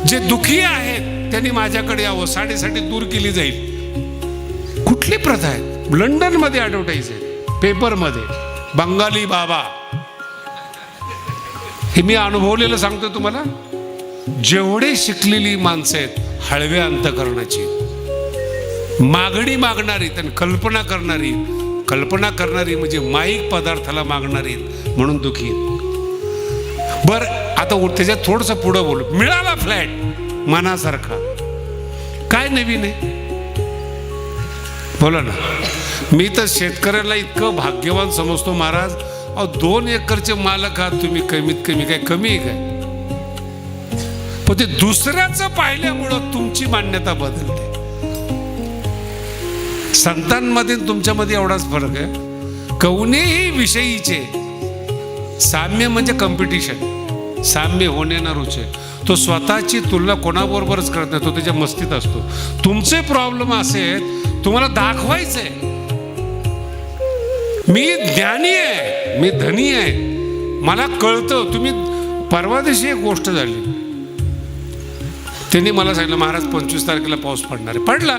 जे दुखी आहेत त्यांनी माझ्याकडे यावं, साडेसाठी दूर केली जाईल. कुठली प्रथा आहे? लंडन मध्ये ॲडव्हर्टाईज आहे, पेपर मध्ये. बंगाली बाबा, हे मी अनुभवलेलं सांगतो तुम्हाला. जेवढे शिकलेली माणसं आहेत हळव्या अंतकरणाची, मागणी मागणारी, त्यांनी कल्पना करणारी म्हणजे माईक पदार्थाला मागणारी म्हणून दुखी. बर, आता त्याच्यात थोडस पुढं बोलू. मिळाला फ्लॅट मनासारखा, काय नवीन आहे? बोला ना. मी तर शेतकऱ्याला इतकं भाग्यवान समजतो महाराज. अहो 2 एकरचे मालक आहात तुम्ही, कमीत कमी काय कमी आहे काय? पण ते दुसऱ्याचं पाहिल्यामुळं तुमची मान्यता बदलते. संतांमध्ये तुमच्यामध्ये एवढाच फरक आहे. कवनेही विषयीचे साम्य म्हणजे कॉम्पिटिशन, साम्य होणे ना रुचे. तो स्वतःची तुलना कोणाबरोबरच करत नाही, तो त्याच्या मस्तीत असतो. तुमचे प्रॉब्लेम असे आहेत, तुम्हाला दाखवायचंय मी ज्ञानी आहे, मी धनी आहे, मला कळतं. तुम्ही परवा दिवशी एक गोष्ट झाली, त्यांनी मला सांगितलं महाराज 25 तारखेला पाऊस पडणार आहे. पडला,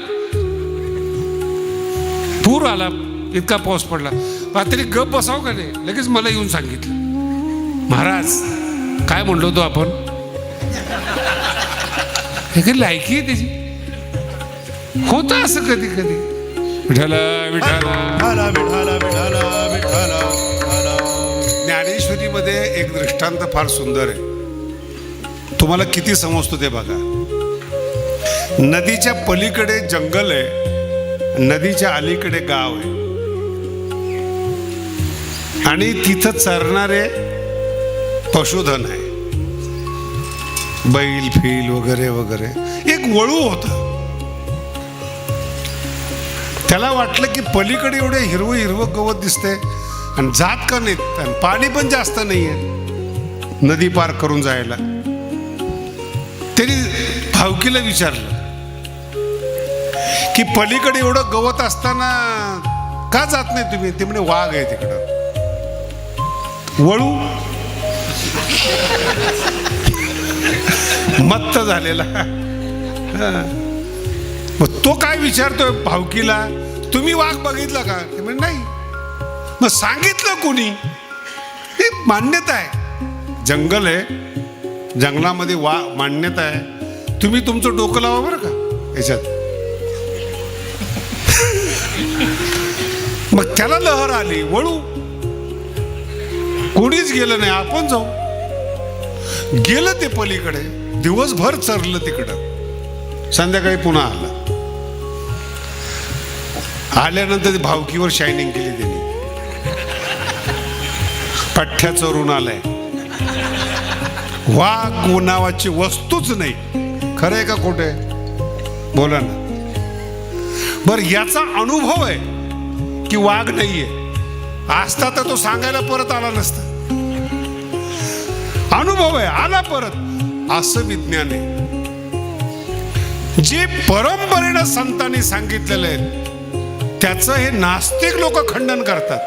पूर आला, इतका पाऊस पडला. रात्री गप बसाव का नाही, लगेच मला येऊन सांगितलं महाराज काय म्हणलो होतो आपण. हे काही लायकी आहे त्याची, होतं असं कधी कधी. विठाला विठाला विठाला विठाला विठाला. ज्ञानेश्वरीमध्ये एक दृष्टांत फार सुंदर आहे, तुम्हाला किती समजतो ते बघा. नदीच्या पलीकडे जंगल आहे, नदीच्या अलीकडे गाव आहे, आणि तिथं चरणारे पशुधन आहे, बैल फील वगैरे वगैरे. एक वळू होता, त्याला वाटलं की पलीकडे एवढे हिरवं हिरवं गवत दिसतंय आणि जात का नाहीत, आणि पाणी पण जास्त नाहीये नदी पार करून जायला. त्यांनी भावकीला विचारलं की पलीकडे एवढं गवत असताना का जात नाही तुम्ही? ते म्हणे वाघ आहे तिकडं. वळू मत्त झालेला. मग तो काय विचारतोय भावकीला, तुम्ही वाघ बघितला का? ते म्हणे नाही. मग सांगितलं कोणी? हे मान्यता आहे, जंगल आहे, जंगलामध्ये मान्यता आहे, तुम्ही तुमचं डोकं लावा बरं का याच्यात. मग त्याला लहर आली, वळू कोणीच गेलं नाही, आपण जाऊ. गेलं ते पलीकडे, दिवसभर चरलं तिकडं, संध्याकाळी पुन्हा आलं. आल्यानंतर भावकीवर शायनिंग केली त्यांनी, पठ्ठ्या चोरून आलाय. वाघ नावाची वस्तूच नाही. खरं आहे का खोटे? बोला ना. बर, याचा अनुभव आहे की वाघ नाहीये. असता तर तो सांगायला परत आला नसता. अनुभव आहे, आला परत. असं विज्ञान आहे. जे परंपरेनं संतांनी सांगितलेलं आहे त्याचं हे नास्तिक लोक खंडन करतात.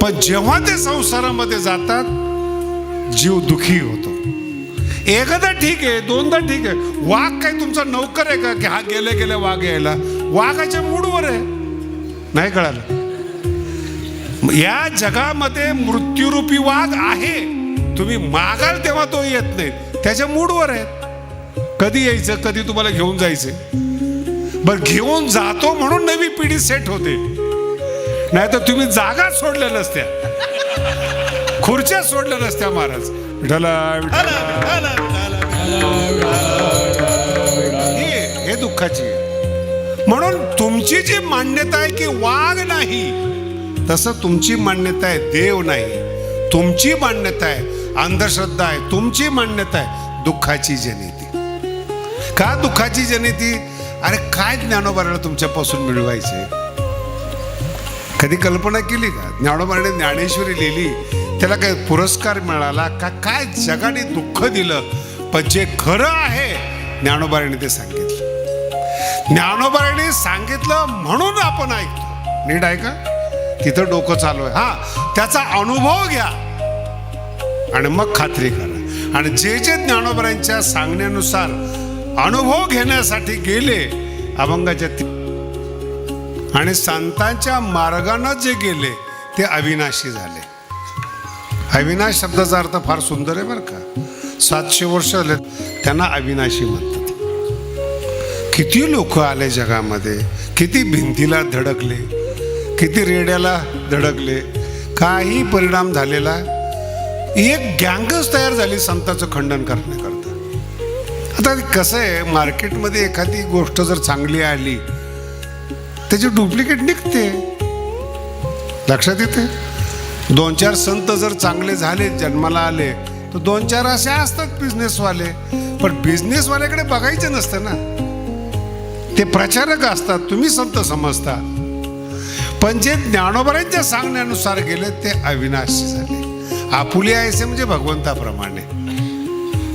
पण जेव्हा ते संसारामध्ये जातात जीव दुखी होतो. एकदा ठीक आहे, दोनदा ठीक आहे. वाघ काय तुमचा नौकर आहे का की हा गेले गेले वाघ यायला? वाघाच्या मूडवर आहे. नाही कळालं? या जगामध्ये मृत्यूरूपी वाघ आहे, तुम्ही मागाल तेव्हा तो येत नाही, त्याच्या मूडवर आहे. कधी यायचं, कधी तुम्हाला घेऊन जायचं. बर, घेऊन जातो म्हणून नवी पिढी सेट होते, नाही तर तुम्ही जागा सोडल्या नसत्या, खुर्च्या सोडल्या नसत्या. महाराज विठाला विठाला. हे दुःखाची आहे. म्हणून तुमची जी मान्यता आहे की वाघ नाही, तसं तुमची मान्यता आहे देव नाही. तुमची मान्यता आहे अंधश्रद्धा आहे. तुमची मान्यता आहे दुःखाची जनिती. का दुःखाची जनिती? अरे काय ज्ञानोबाला तुमच्यापासून मिळवायचे? कधी कल्पना केली का? ज्ञानोबाने ज्ञानेश्वरी लिहिली, त्याला काय पुरस्कार मिळाला का? काय जगाने दुःख दिलं, पण जे खरं आहे ज्ञानोबाने ते सांगितलं. ज्ञानोबाने सांगितलं म्हणून आपण ऐकतो. नीट ऐका, तिथं डोकं चालू आहे. हा, त्याचा अनुभव घ्या आणि मग खात्री करा. आणि जे जे ज्ञानोबांच्या सांगण्यानुसार अनुभव घेण्यासाठी गेले अभंगाच्या आणि संतांच्या मार्गानं जे गेले ते अविनाशी झाले. अविनाश शब्दाचा अर्थ फार सुंदर आहे बरं का. 700 वर्ष झाले त्यांना अविनाशी म्हणतात. किती लोक आले जगामध्ये, किती भिंतीला धडकले, किती रेड्याला धडकले, काही परिणाम झालेला. एक गँगच तयार झाली संतांचं खंडन करण्याकरता. आता कसं आहे, मार्केटमध्ये एखादी गोष्ट जर चांगली आली त्याची डुप्लिकेट निघते, लक्षात येते. 2-4 संत जर चांगले झाले, जन्माला आले, तर 2-4 असे असतात बिझनेसवाले. पण बिझनेसवाल्याकडे बघायचं नसतं ना, ते प्रचारक असतात, तुम्ही संत समजता. पण जे ज्ञानोबांच्या सांगण्यानुसार गेले ते अविनाशी झाले. आपुले ऐसे म्हणजे भगवंताप्रमाणे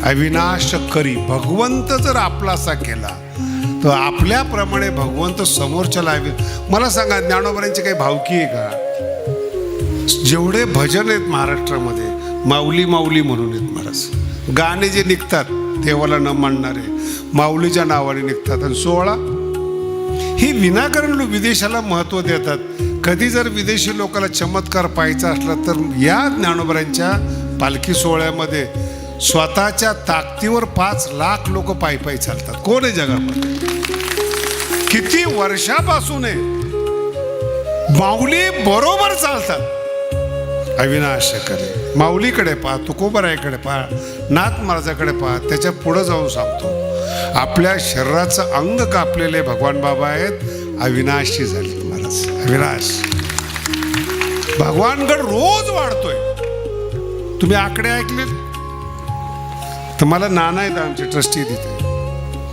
अविनाश करी. भगवंत जर आपलासा केला तर आपल्याप्रमाणे भगवंत समोरच्याला. मला सांगा, ज्ञानोबांची काही भावकी आहे का? जेवढे भजन आहेत महाराष्ट्रामध्ये, माऊली माऊली म्हणून आहेत महाराज. गाणे जे निघतात देवाला न मानणारे माऊलीच्या नावाने निघतात. आणि 16 ही विनाकारण विदेशाला महत्त्व देतात. कधी जर विदेशी लोकांना चमत्कार पाहायचा असला तर या ज्ञानोबांच्या पालखी सोहळ्यामध्ये स्वतःच्या ताकदीवर 5 लाख लोक पायी पायी चालतात. कोण आहे जगामध्ये? किती वर्षापासून आहे. माऊली बरोबर चालतात. अविनाश करे. माऊलीकडे पहा, तुकोबरायकडे पहा, नाथ महाराजाकडे पहा. त्याच्या पुढं जाऊन सांगतो, आपल्या शरीराचं अंग कापलेले भगवान बाबा आहेत, अविनाशी झाले महाराज. अविनाश भगवानगड रोज वाढतोय. तुम्ही आकडे ऐकले तर मला नाना आहेत आमचे ट्रस्टी तिथे.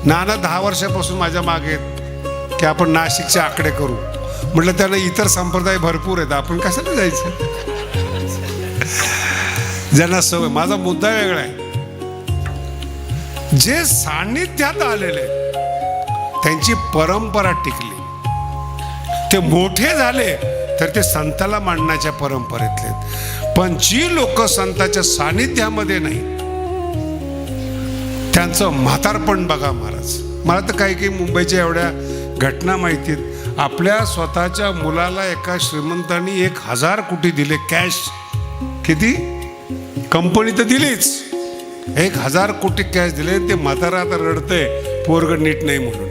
नाना 10 वर्षापासून माझ्या मागे आहेत की आपण नाशिकचे आकडे करू. म्हटलं त्यांना इतर संप्रदाय भरपूर आहेत, आपण कशाला जायचं? ज्यांना सवय. माझा मुद्दा वेगळा आहे. जे सान्निध्यात आलेले त्यांची परंपरा टिकली, ते मोठे झाले तर ते संताला मानण्याच्या परंपरेतले. पण जी लोक संताच्या सानिध्यामध्ये नाही त्यांचं म्हातारपण बघा महाराज. मला तर काही काही मुंबईच्या एवढ्या घटना माहिती आहेत. आपल्या स्वतःच्या मुलाला एका श्रीमंतांनी 1000 कोटी दिले कॅश. किती? कंपनी तर दिलीच, 1000 कोटी कॅश दिले. ते म्हातारा आता रडतंय पोरग नीट नाही म्हणून.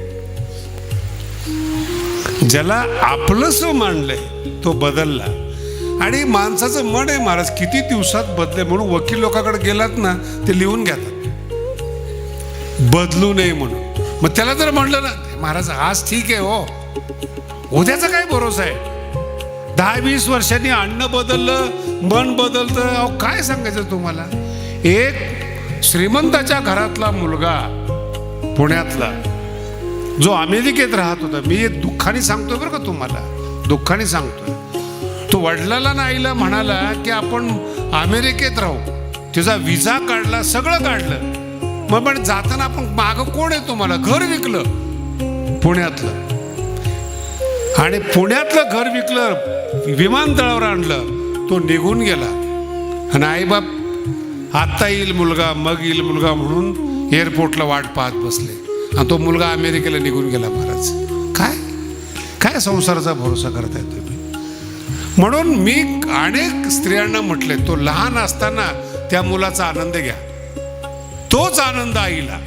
ज्याला आपलंसं मांडलंय तो बदलला. आणि माणसाचं मन आहे महाराज, किती दिवसात बदले. म्हणून वकील लोकांकडे गेलात ना, ते लिहून घेतात बदलू नये म्हणून. मग त्याला जर म्हणलं ना, महाराज आज ठीक आहे हो, उद्याचा काय भरोसा आहे? 10-20 वर्षांनी अन्न बदललं, मन बदलतं. अहो काय सांगायचं तुम्हाला. एक श्रीमंताच्या घरातला मुलगा पुण्यातला जो अमेरिकेत राहत होता, मी दुःखाने सांगतोय बरं का तुम्हाला, दुःखाने सांगतोय. तो वडिलाला ना आईला म्हणाला की आपण अमेरिकेत राहू. तिचा विजा काढला, सगळं काढलं. मग पण जाताना आपण मागं कोण आहे तुम्हाला? घर विकलं पुण्यातलं. आणि पुण्यातलं घर विकलं, विमानतळावर आणलं, तो निघून गेला. आणि आईबाप आत्ता येईल मुलगा, मग येईल मुलगा म्हणून एअरपोर्टला वाट पाहत बसले. आणि तो मुलगा अमेरिकेला निघून गेला महाराज. काय काय संसाराचा भरोसा करताय तुम्ही? म्हणून मी अनेक स्त्रियांना म्हटले, तो लहान असताना त्या मुलाचा आनंद घ्या. तोच आनंद आईला.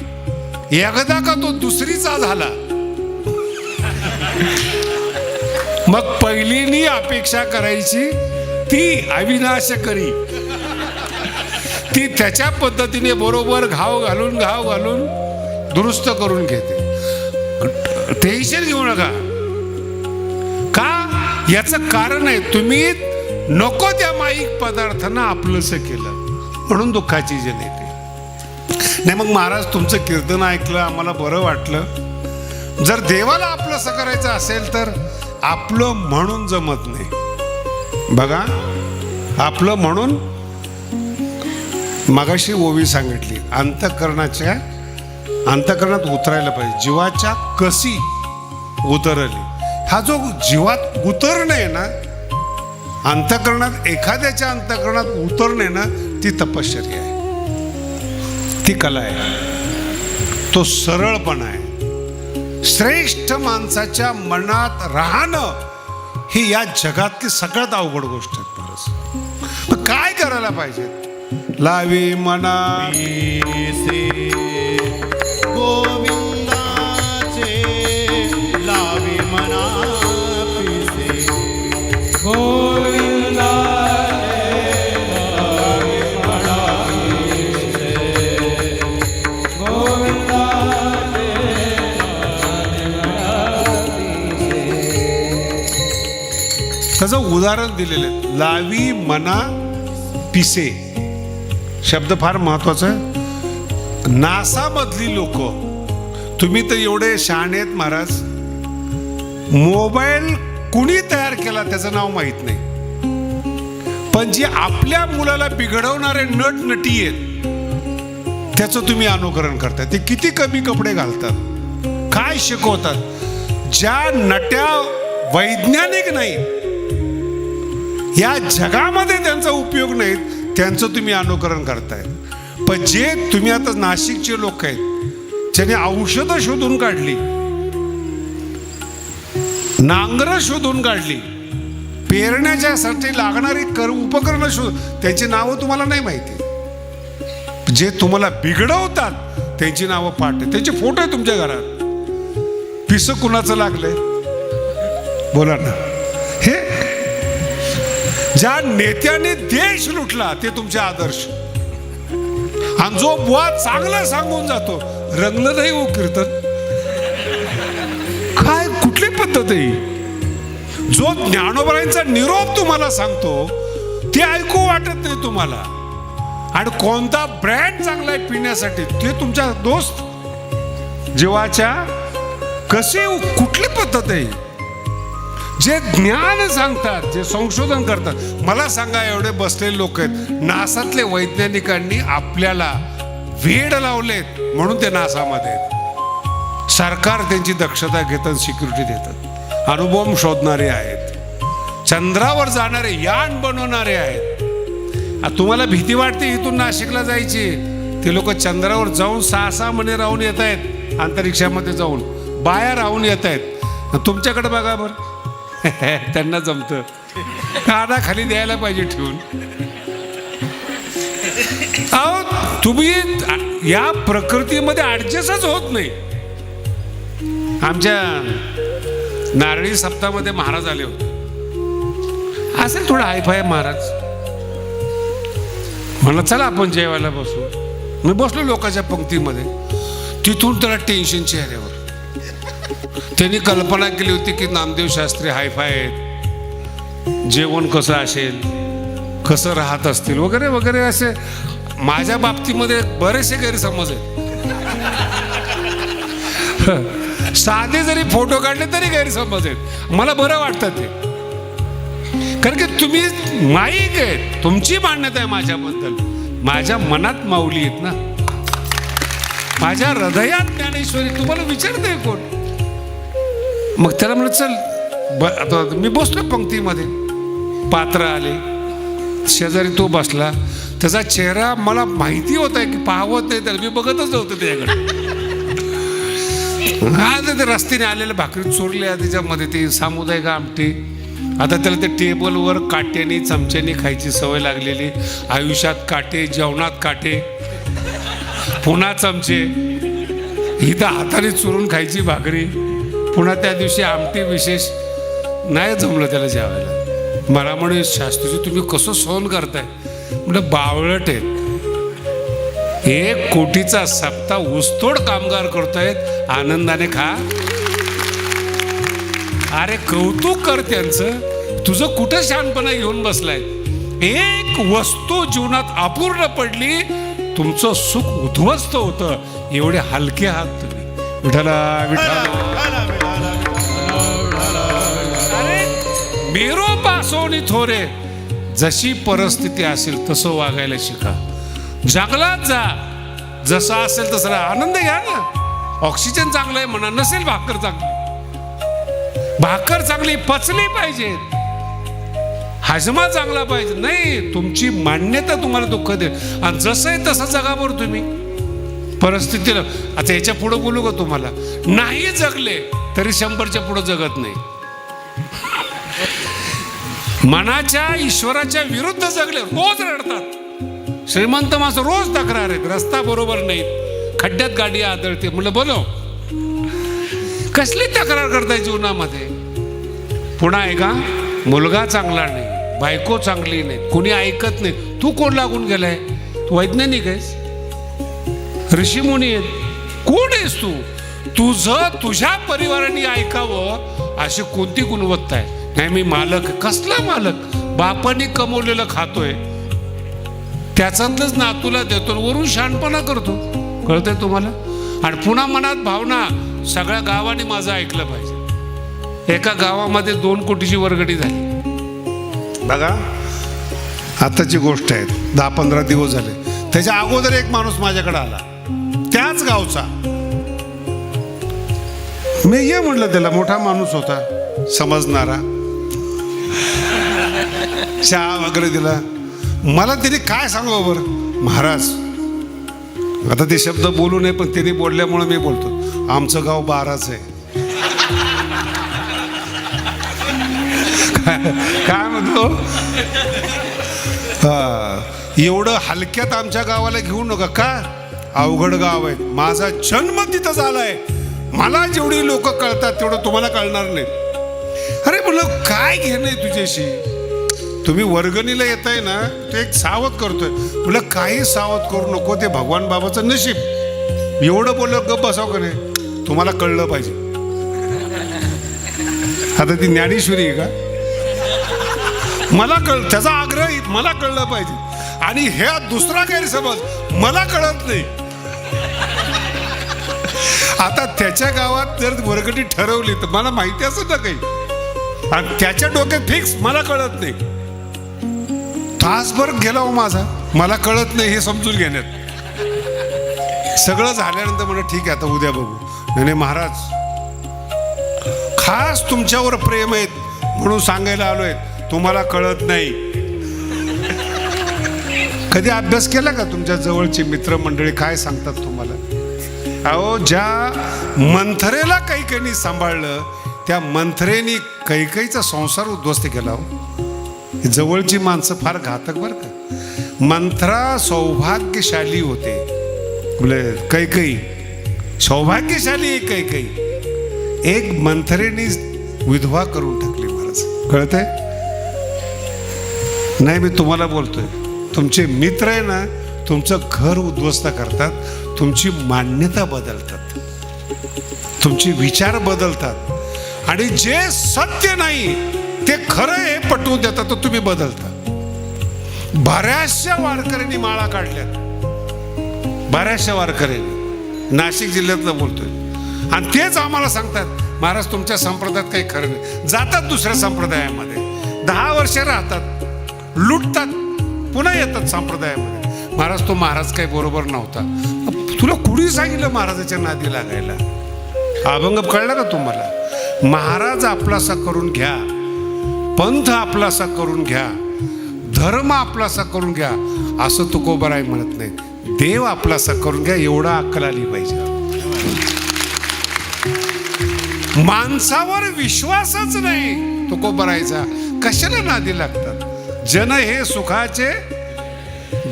एकदा का तो दुसरीचा झाला, मग पहिलीनी अपेक्षा करायची ती अविनाश करी. ती त्याच्या पद्धतीने बरोबर घाव घालून दुरुस्त करून घेते. टेन्शन घेऊ नका. का? याचं कारण आहे, तुम्ही नको त्या माईक पदार्थांना आपलंसं केलं म्हणून दुःखाची जन येते. नाही मग महाराज तुमचं कीर्तन ऐकलं, आम्हाला बरं वाटलं. जर देवाला आपलंसं करायचं असेल तर आपलं म्हणून जमत नाही. बघा, आपलं म्हणून मगाशी ओवी सांगितली, अंतःकरणात उतरायला पाहिजे. जीवाच्या कशी उतरली. हा जो जीवात उतरणे आहे ना, अंतःकरणात, एखाद्याच्या अंतःकरणात उतरणे ना, ती तपश्चर्या आहे, ती कला आहे, तो सरळपणा आहे. श्रेष्ठ माणसाच्या मनात राहणं ही या जगातली सगळ्यात अवघड गोष्ट आहे. परस मग काय करायला पाहिजे? लावी मना गोविंदाचे, लावी मना पिसे गोविंदाचे, लावी मना पिसे गोविंदाचे, लावी मना पिसे. त्याचं उदाहरण दिलेलं आहे. लावी मना पिसे शब्द फार महत्वाचा आहे. नासा मधली लोक, तुम्ही तर एवढे शहाणे आहेत महाराज, मोबाईल कुणी तयार केला त्याचं नाव माहित नाही, पण जे आपल्या मुलाला बिघडवणारे नट नटी आहेत त्याचं तुम्ही अनुकरण करता. ते किती कमी कपडे घालतात, काय शिकवतात. ज्या नट्या वैज्ञानिक नाहीत, या जगामध्ये त्यांचा उपयोग नाही, त्यांचं तुम्ही अनुकरण करताय. पण जे तुम्ही आता नाशिकचे लोक आहेत ज्याने औषधं शोधून काढली, नांगरं शोधून काढली, पेरण्याच्यासाठी लागणारी उपकरणं शोध, त्यांची नावं तुम्हाला नाही माहिती. जे तुम्हाला बिघडवतात त्यांची नावं पाठ आहे, त्यांचे फोटो आहे तुमच्या घरात. पिस कुणाचं लागलंय बोला ना. हे ज्या नेत्याने देश लुटला ते तुमचे आदर्श, आणि जो बुवा चांगलं सांगून जातो, रंगलं नाही हो कीर्तन, काय कुठली पद्धत आहे. जो ज्ञानोबांचा निरोप तुम्हाला सांगतो ते ऐकू वाटत नाही तुम्हाला, आणि कोणता ब्रँड चांगला आहे पिण्यासाठी ते तुमच्या दोस्त जीवाच्या कसे, कुठली पद्धत आहे. जे ज्ञान सांगतात, जे संशोधन करतात, मला सांगा एवढे बसलेले लोक आहेत, नासातले वैज्ञानिकांनी आपल्याला वेड लावलेत म्हणून ते नासामध्ये आहेत. सरकार त्यांची दक्षता घेतात, सिक्युरिटी देतात, अणुबॉम्ब शोधणारे आहेत, चंद्रावर जाणारे यान बनवणारे आहेत. तुम्हाला भीती वाटते इथून नाशिकला जायची, ते लोक चंद्रावर जाऊन 6-6 महिने राहून येत आहेत, अंतरिक्षामध्ये जाऊन बाया राहून येत आहेत. तुमच्याकडे बघा बरं, त्यांना जमतं, काना खाली द्यायला पाहिजे ठेवून. अहो तुम्ही या प्रकृतीमध्ये ऍडजस्टच होत नाही. आमच्या नारळी सप्ताहामध्ये महाराज आले होते, असेल थोडं हायफाय महाराज. म्हणलं चला आपण जेवायला बसू. मी बसलो लोकांच्या पंक्तीमध्ये, तिथून त्याला टेन्शन चेहऱ्यावर. त्यांनी कल्पना केली होती की नामदेव शास्त्री हायफाय आहेत, जेवण कसं असेल, कसं राहत असतील वगैरे वगैरे. असे माझ्या बाबतीमध्ये बरेचसे गैरसमज आहेत. साधे जरी फोटो काढले तरी गैरसमज आहेत. मला बरं वाटतं ते, कारण की तुम्ही माईक आहेत, तुमची मान्यता आहे माझ्याबद्दल, माझ्या मनात माऊली आहेत ना, माझ्या हृदयात ज्ञानेश्वरी. तुम्हाला विचारते कोण? मग त्याला म्हणलं चल आता मी बसलो पंक्तीमध्ये, पात्र आले, शेजारी तो बसला. त्याचा चेहरा मला माहिती होता की पाहवत नाही त्याला, मी बघतच नव्हतं त्याच्याकडे. आज ते रस्त्याने आलेल्या भाकरी चोरल्या, त्याच्यामध्ये ते सामुदायिक आमटी. आता त्याला ते टेबलवर काट्याने चमच्याने खायची सवय लागलेली. आयुष्यात काटे, जेवणात काटे, पुन्हा चमचे, इथं हाताने चुरून खायची भाकरी, पुन्हा त्या दिवशी आमटी विशेष. नाही जमलं त्याला जेवायला. मला म्हणे शास्त्रीजी तुम्ही कसं सहन करताय? म्हणजे बावळट आहेत. 1 कोटीचा सप्ताह ऊसतोड कामगार करतायत, आनंदाने खा. अरे कौतुक कर त्यांचं, तुझं कुठं शहाणपणा घेऊन बसलाय. एक वस्तू जीवनात अपूर्ण पडली, तुमचं सुख उद्ध्वस्त होतं. एवढे हलके आहात तुम्ही. विठाला विठाला मेरो पासोनी थोरे. जशी परिस्थिती असेल तसं वागायला शिका. जंगलात जा, जसा असेल तसा आनंद घ्या ना. ऑक्सिजन चांगलं आहे म्हणा, नसेल भाकर चांगली, भाकर चांगली पचली पाहिजे, हजमा चांगला पाहिजे. नाही, तुमची मान्यता तुम्हाला दुःख दे, आणि जसं आहे तसं जगा बरं तुम्ही परिस्थितीला. आता याच्या पुढे बोलू का तुम्हाला? नाही जगले तरी 100च्या पुढे जगत नाही. मनाच्या ईश्वराच्या विरुद्ध जगले रोज रडतात. श्रीमंत माणसं रोज तक्रार आहेत, रस्ता बरोबर नाही, खड्ड्यात गाडी आदळते. म्हणलं बोलो, कसली तक्रार करताय जीवनामध्ये? पुन्हा आहे का, मुलगा चांगला नाही, बायको चांगली नाही, कोणी ऐकत नाही. तू कोण लागून गेलाय? तू वैज्ञानिक आहेस, ऋषीमुनी आहेत, कोण आहेस तू? तुझं तुझ्या परिवाराने ऐकावं अशी कोणती गुणवत्ता आहे? नाही मी मालक. कसला मालक? बापाने कमवलेलं खातोय, त्याच्यातलंच नातूला देतो, वरून शहाणपणा करतो. कळतंय तुम्हाला? आणि पुन्हा मनात भावना, सगळ्या गावाने माझं ऐकलं पाहिजे. एका गावामध्ये 2 कोटीची वर्गणी झाली बघा. आताची गोष्ट आहे, 10-15 दिवस झाले. त्याच्या अगोदर एक माणूस माझ्याकडे आला, त्याच गावचा. मी ये म्हटलं त्याला, मोठा माणूस होता, समजणारा. चहा वगैरे दिला. मला त्याने काय सांगू बरं, महाराज, आता ते शब्द बोलू नये पण त्यांनी बोलल्यामुळे मी बोलतो, आमचं गाव 12च आहे. काय म्हणतो, एवढं हलक्यात आमच्या गावाला घेऊ नका. का? अवघड गाव आहे, माझा जन्म तिथं झालाय, मला जेवढी लोक कळतात तेवढं तुम्हाला कळणार नाही. अरे म्हणलं काय घेणं आहे तुझ्याशी, तुम्ही वर्गणीला येताय ना, ते एक सावध करतोय. म्हणलं काही सावध करू नको, ते भगवान बाबाचं नशीब. एवढं बोललं गप बसाव का नाही, तुम्हाला कळलं पाहिजे. आता ती ज्ञानेश्वरी आहे का? मला त्याचा आग्रह मला कळलं पाहिजे. आणि हे दुसरा गैरसमज, मला कळत नाही. आता त्याच्या गावात जर वर्गणी ठरवली तर मला माहिती असं ना काही, आणि त्याच्या डोक्यात फिक्स मला कळत नाही. तासभर गेला हो माझा, मला कळत नाही हे समजून घेण्यात. सगळं झाल्यानंतर म्हणलं ठीक आहे, आता उद्या बघू. नाही महाराज, खास तुमच्यावर प्रेम आहेत म्हणून सांगायला आलोय, तुम्हाला कळत नाही. कधी अभ्यास केला का तुमच्या जवळची मित्रमंडळी काय सांगतात तुम्हाला? अहो, ज्या मंथरेला कैकेयीने सांभाळलं, त्या मंथरेने कैकेयीचा संसार उद्ध्वस्त केला. हो, जवळची माणसं फार घातक बरं का. मंथरा सौभाग्यशाली होते, बोले कैकेयी सौभाग्यशाली. कैकेयी एक मंथरेने विधवा करून टाकली. महाराज कळतंय? नाही, मी तुम्हाला बोलतोय, तुमचे मित्र आहे ना, तुमचं घर उद्ध्वस्त करतात, तुमची मान्यता बदलतात, तुमचे विचार बदलतात, आणि जे सत्य नाही ते खरं हे पटवून देतात, तर तुम्ही बदलता. बऱ्याचशा वारकऱ्यांनी माळा काढल्यात, बऱ्याचशा वारकऱ्यांनी, नाशिक जिल्ह्यातलं बोलतोय. आणि तेच आम्हाला सांगतात, महाराज तुमच्या संप्रदायात काही खरं नाही. जातात दुसऱ्या संप्रदायामध्ये, 10 वर्ष राहतात, लुटतात, पुन्हा येतात संप्रदायामध्ये. महाराज तो महाराज काही बरोबर नव्हता. तुला कुणी सांगितलं महाराजाच्या नादी लागायला? अभंग कळला का तुम्हाला? महाराज आपलासा करून घ्या, पंथ आपलासा करून घ्या, धर्म आपलासा करून घ्या, असं तुकोबाराय म्हणत नाही. देव आपलासा करून घ्या, एवढा अक्कल आली पाहिजे. माणसावर विश्वासच नाही तुकोबारायचा, कशाला नादी लागतात? जन हे सुखाचे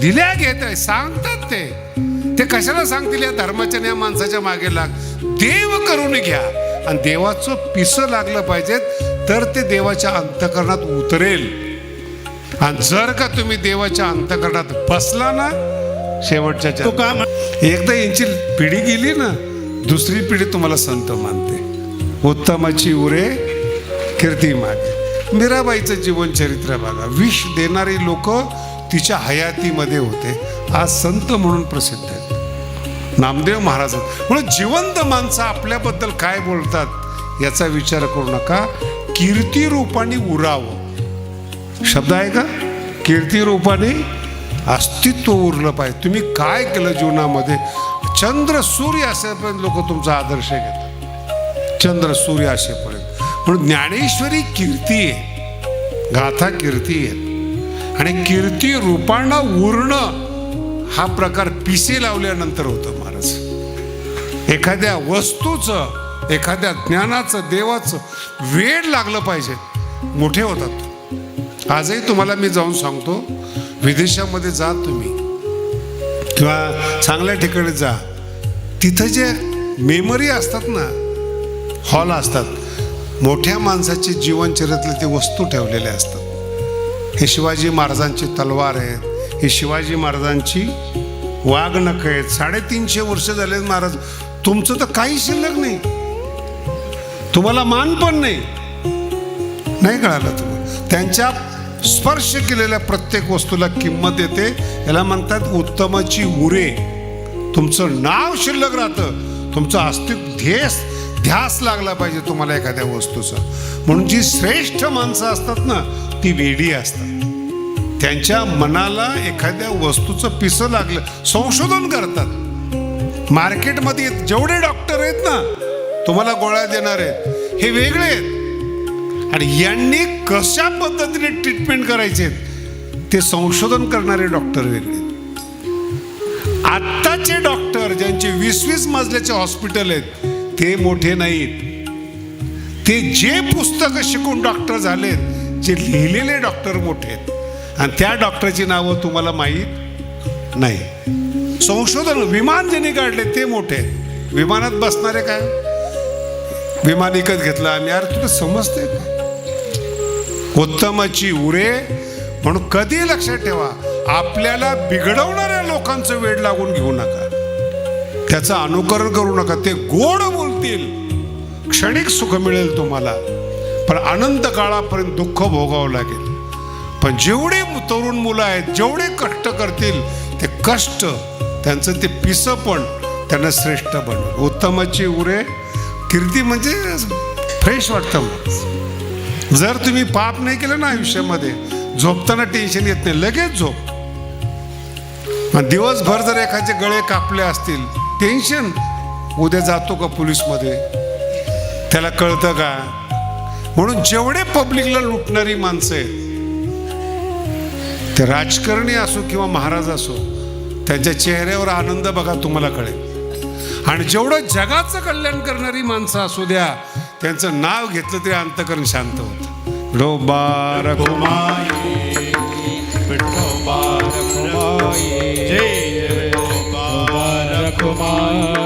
दिल्या घेत आहे, सांगतात ते कशाला सांगतील? या धर्माच्या या माणसाच्या मागे लाग, देव करून घ्या. आणि देवाचं पिसं लागलं पाहिजे, तर ते देवाच्या अंतःकरणात उतरेल. आणि जर का तुम्ही देवाच्या अंतःकरणात बसला ना, शेवटच्या एकदा यांची पिढी गेली ना, दुसरी पिढी तुम्हाला संत मानते. उत्तमाची उरे कीर्ती मागे. मीराबाईचं जीवनचरित्र बघा, विष देणारी लोक तिच्या हयातीमध्ये होते, आज संत म्हणून प्रसिद्ध आहेत. नामदेव महाराज म्हणून जिवंत माणसं आपल्याबद्दल काय बोलतात याचा विचार करू नका. कीर्ती रूपाने उरावं, शब्द आहे का? कीर्ती रूपाने अस्तित्व उरलं पाहिजे. तुम्ही काय केलं जीवनामध्ये? चंद्र सूर्य असेपर्यंत लोक तुमचा आदर्श घेतात, चंद्र सूर्य असेपर्यंत. म्हणून ज्ञानेश्वरी कीर्ती आहे, गाथा कीर्ती आहे. आणि कीर्ती रूपानं उरणं हा प्रकार पिसे लावल्यानंतर होतं. महाराज एखाद्या वस्तूचं, एखाद्या ज्ञानाचं, देवाचं वेड लागलं पाहिजे, मोठे होतात. आजही तुम्हाला मी जाऊन सांगतो, विदेशामध्ये जा तुम्ही किंवा चांगल्या ठिकाणी जा, तिथं जे मेमरी असतात ना, हॉल असतात, मोठ्या माणसाचे जीवनचरित्रातले ते वस्तू ठेवलेले असतात. हे शिवाजी महाराजांची तलवार आहेत, हे शिवाजी महाराजांची वाघनख आहेत. 350 वर्ष झाले महाराज, तुमचं तर काही शिल्लक नाही, तुम्हाला मान पण नाही. नाही कळालं तुम्हाला? त्यांच्या स्पर्श केलेल्या प्रत्येक वस्तूला किंमत येते. याला म्हणतात उत्तमाची उरे. तुमचं नाव शिल्लक राहतं, तुमचं अस्तित्व ध्यास लागला पाहिजे तुम्हाला एखाद्या वस्तूचा. म्हणून जी श्रेष्ठ माणसं असतात ना ती वेडी असतात. त्यांच्या मनाला एखाद्या वस्तूचं पिसं लागलं, संशोधन करतात. मार्केटमध्ये जेवढे डॉक्टर आहेत ना तुम्हाला गोळ्या देणार आहेत हे वेगळे आहेत, आणि यांनी कशा पद्धतीने ट्रीटमेंट करायचे ते संशोधन करणारे डॉक्टर वेगळे. आत्ताचे डॉक्टर ज्यांचे 20-20 मजल्याचे हॉस्पिटल आहेत ते मोठे नाहीत. ते जे पुस्तकं शिकून डॉक्टर झालेत, जे लिहिलेले डॉक्टर मोठे आहेत, आणि त्या डॉक्टरची नावं तुम्हाला माहीत नाही. संशोधन विमान ज्यांनी काढले ते मोठे आहेत. विमानात बसणारे काय, विमान विकत घेतलं आम्ही, यार तुला समजते का? उत्तमाची उरे. म्हणून कधी लक्षात ठेवा, आपल्याला बिघडवणाऱ्या लोकांचं वेड लागून घेऊ नका, त्याचं अनुकरण करू नका. ते गोड बोलतील, क्षणिक सुख मिळेल तुम्हाला, पण अनंत काळापर्यंत दुःख भोगावं लागेल. पण जेवढे तरुण मुलं आहेत, जेवढे कष्ट करतील, ते कष्ट त्यांचं ते पिसं पण त्यांना श्रेष्ठ बनवेल. उत्तमाची उरे. कीर्ती म्हणजे फ्रेश वाटतं. जर तुम्ही पाप नाही केलं ना आयुष्यामध्ये, झोपताना टेन्शन येत नाही, लगेच झोप. दिवसभर जर एखादे गळे कापले असतील, टेन्शन, उद्या जातो का पोलीसमध्ये, त्याला कळतं का? म्हणून जेवढे पब्लिकला लुटणारी माणसं आहेत, ते राजकारणी असो किंवा महाराज असो, त्यांच्या चेहऱ्यावर आनंद बघा, तुम्हाला कळेल. आणि जेवढं जगाचं कल्याण करणारी माणसं असू द्या, त्यांचं नाव घेतलं तरी अंतकरण शांत होतं. विठोबा रखुमाई, विठोबा रखुमाई, जय विठोबा रखुमाई.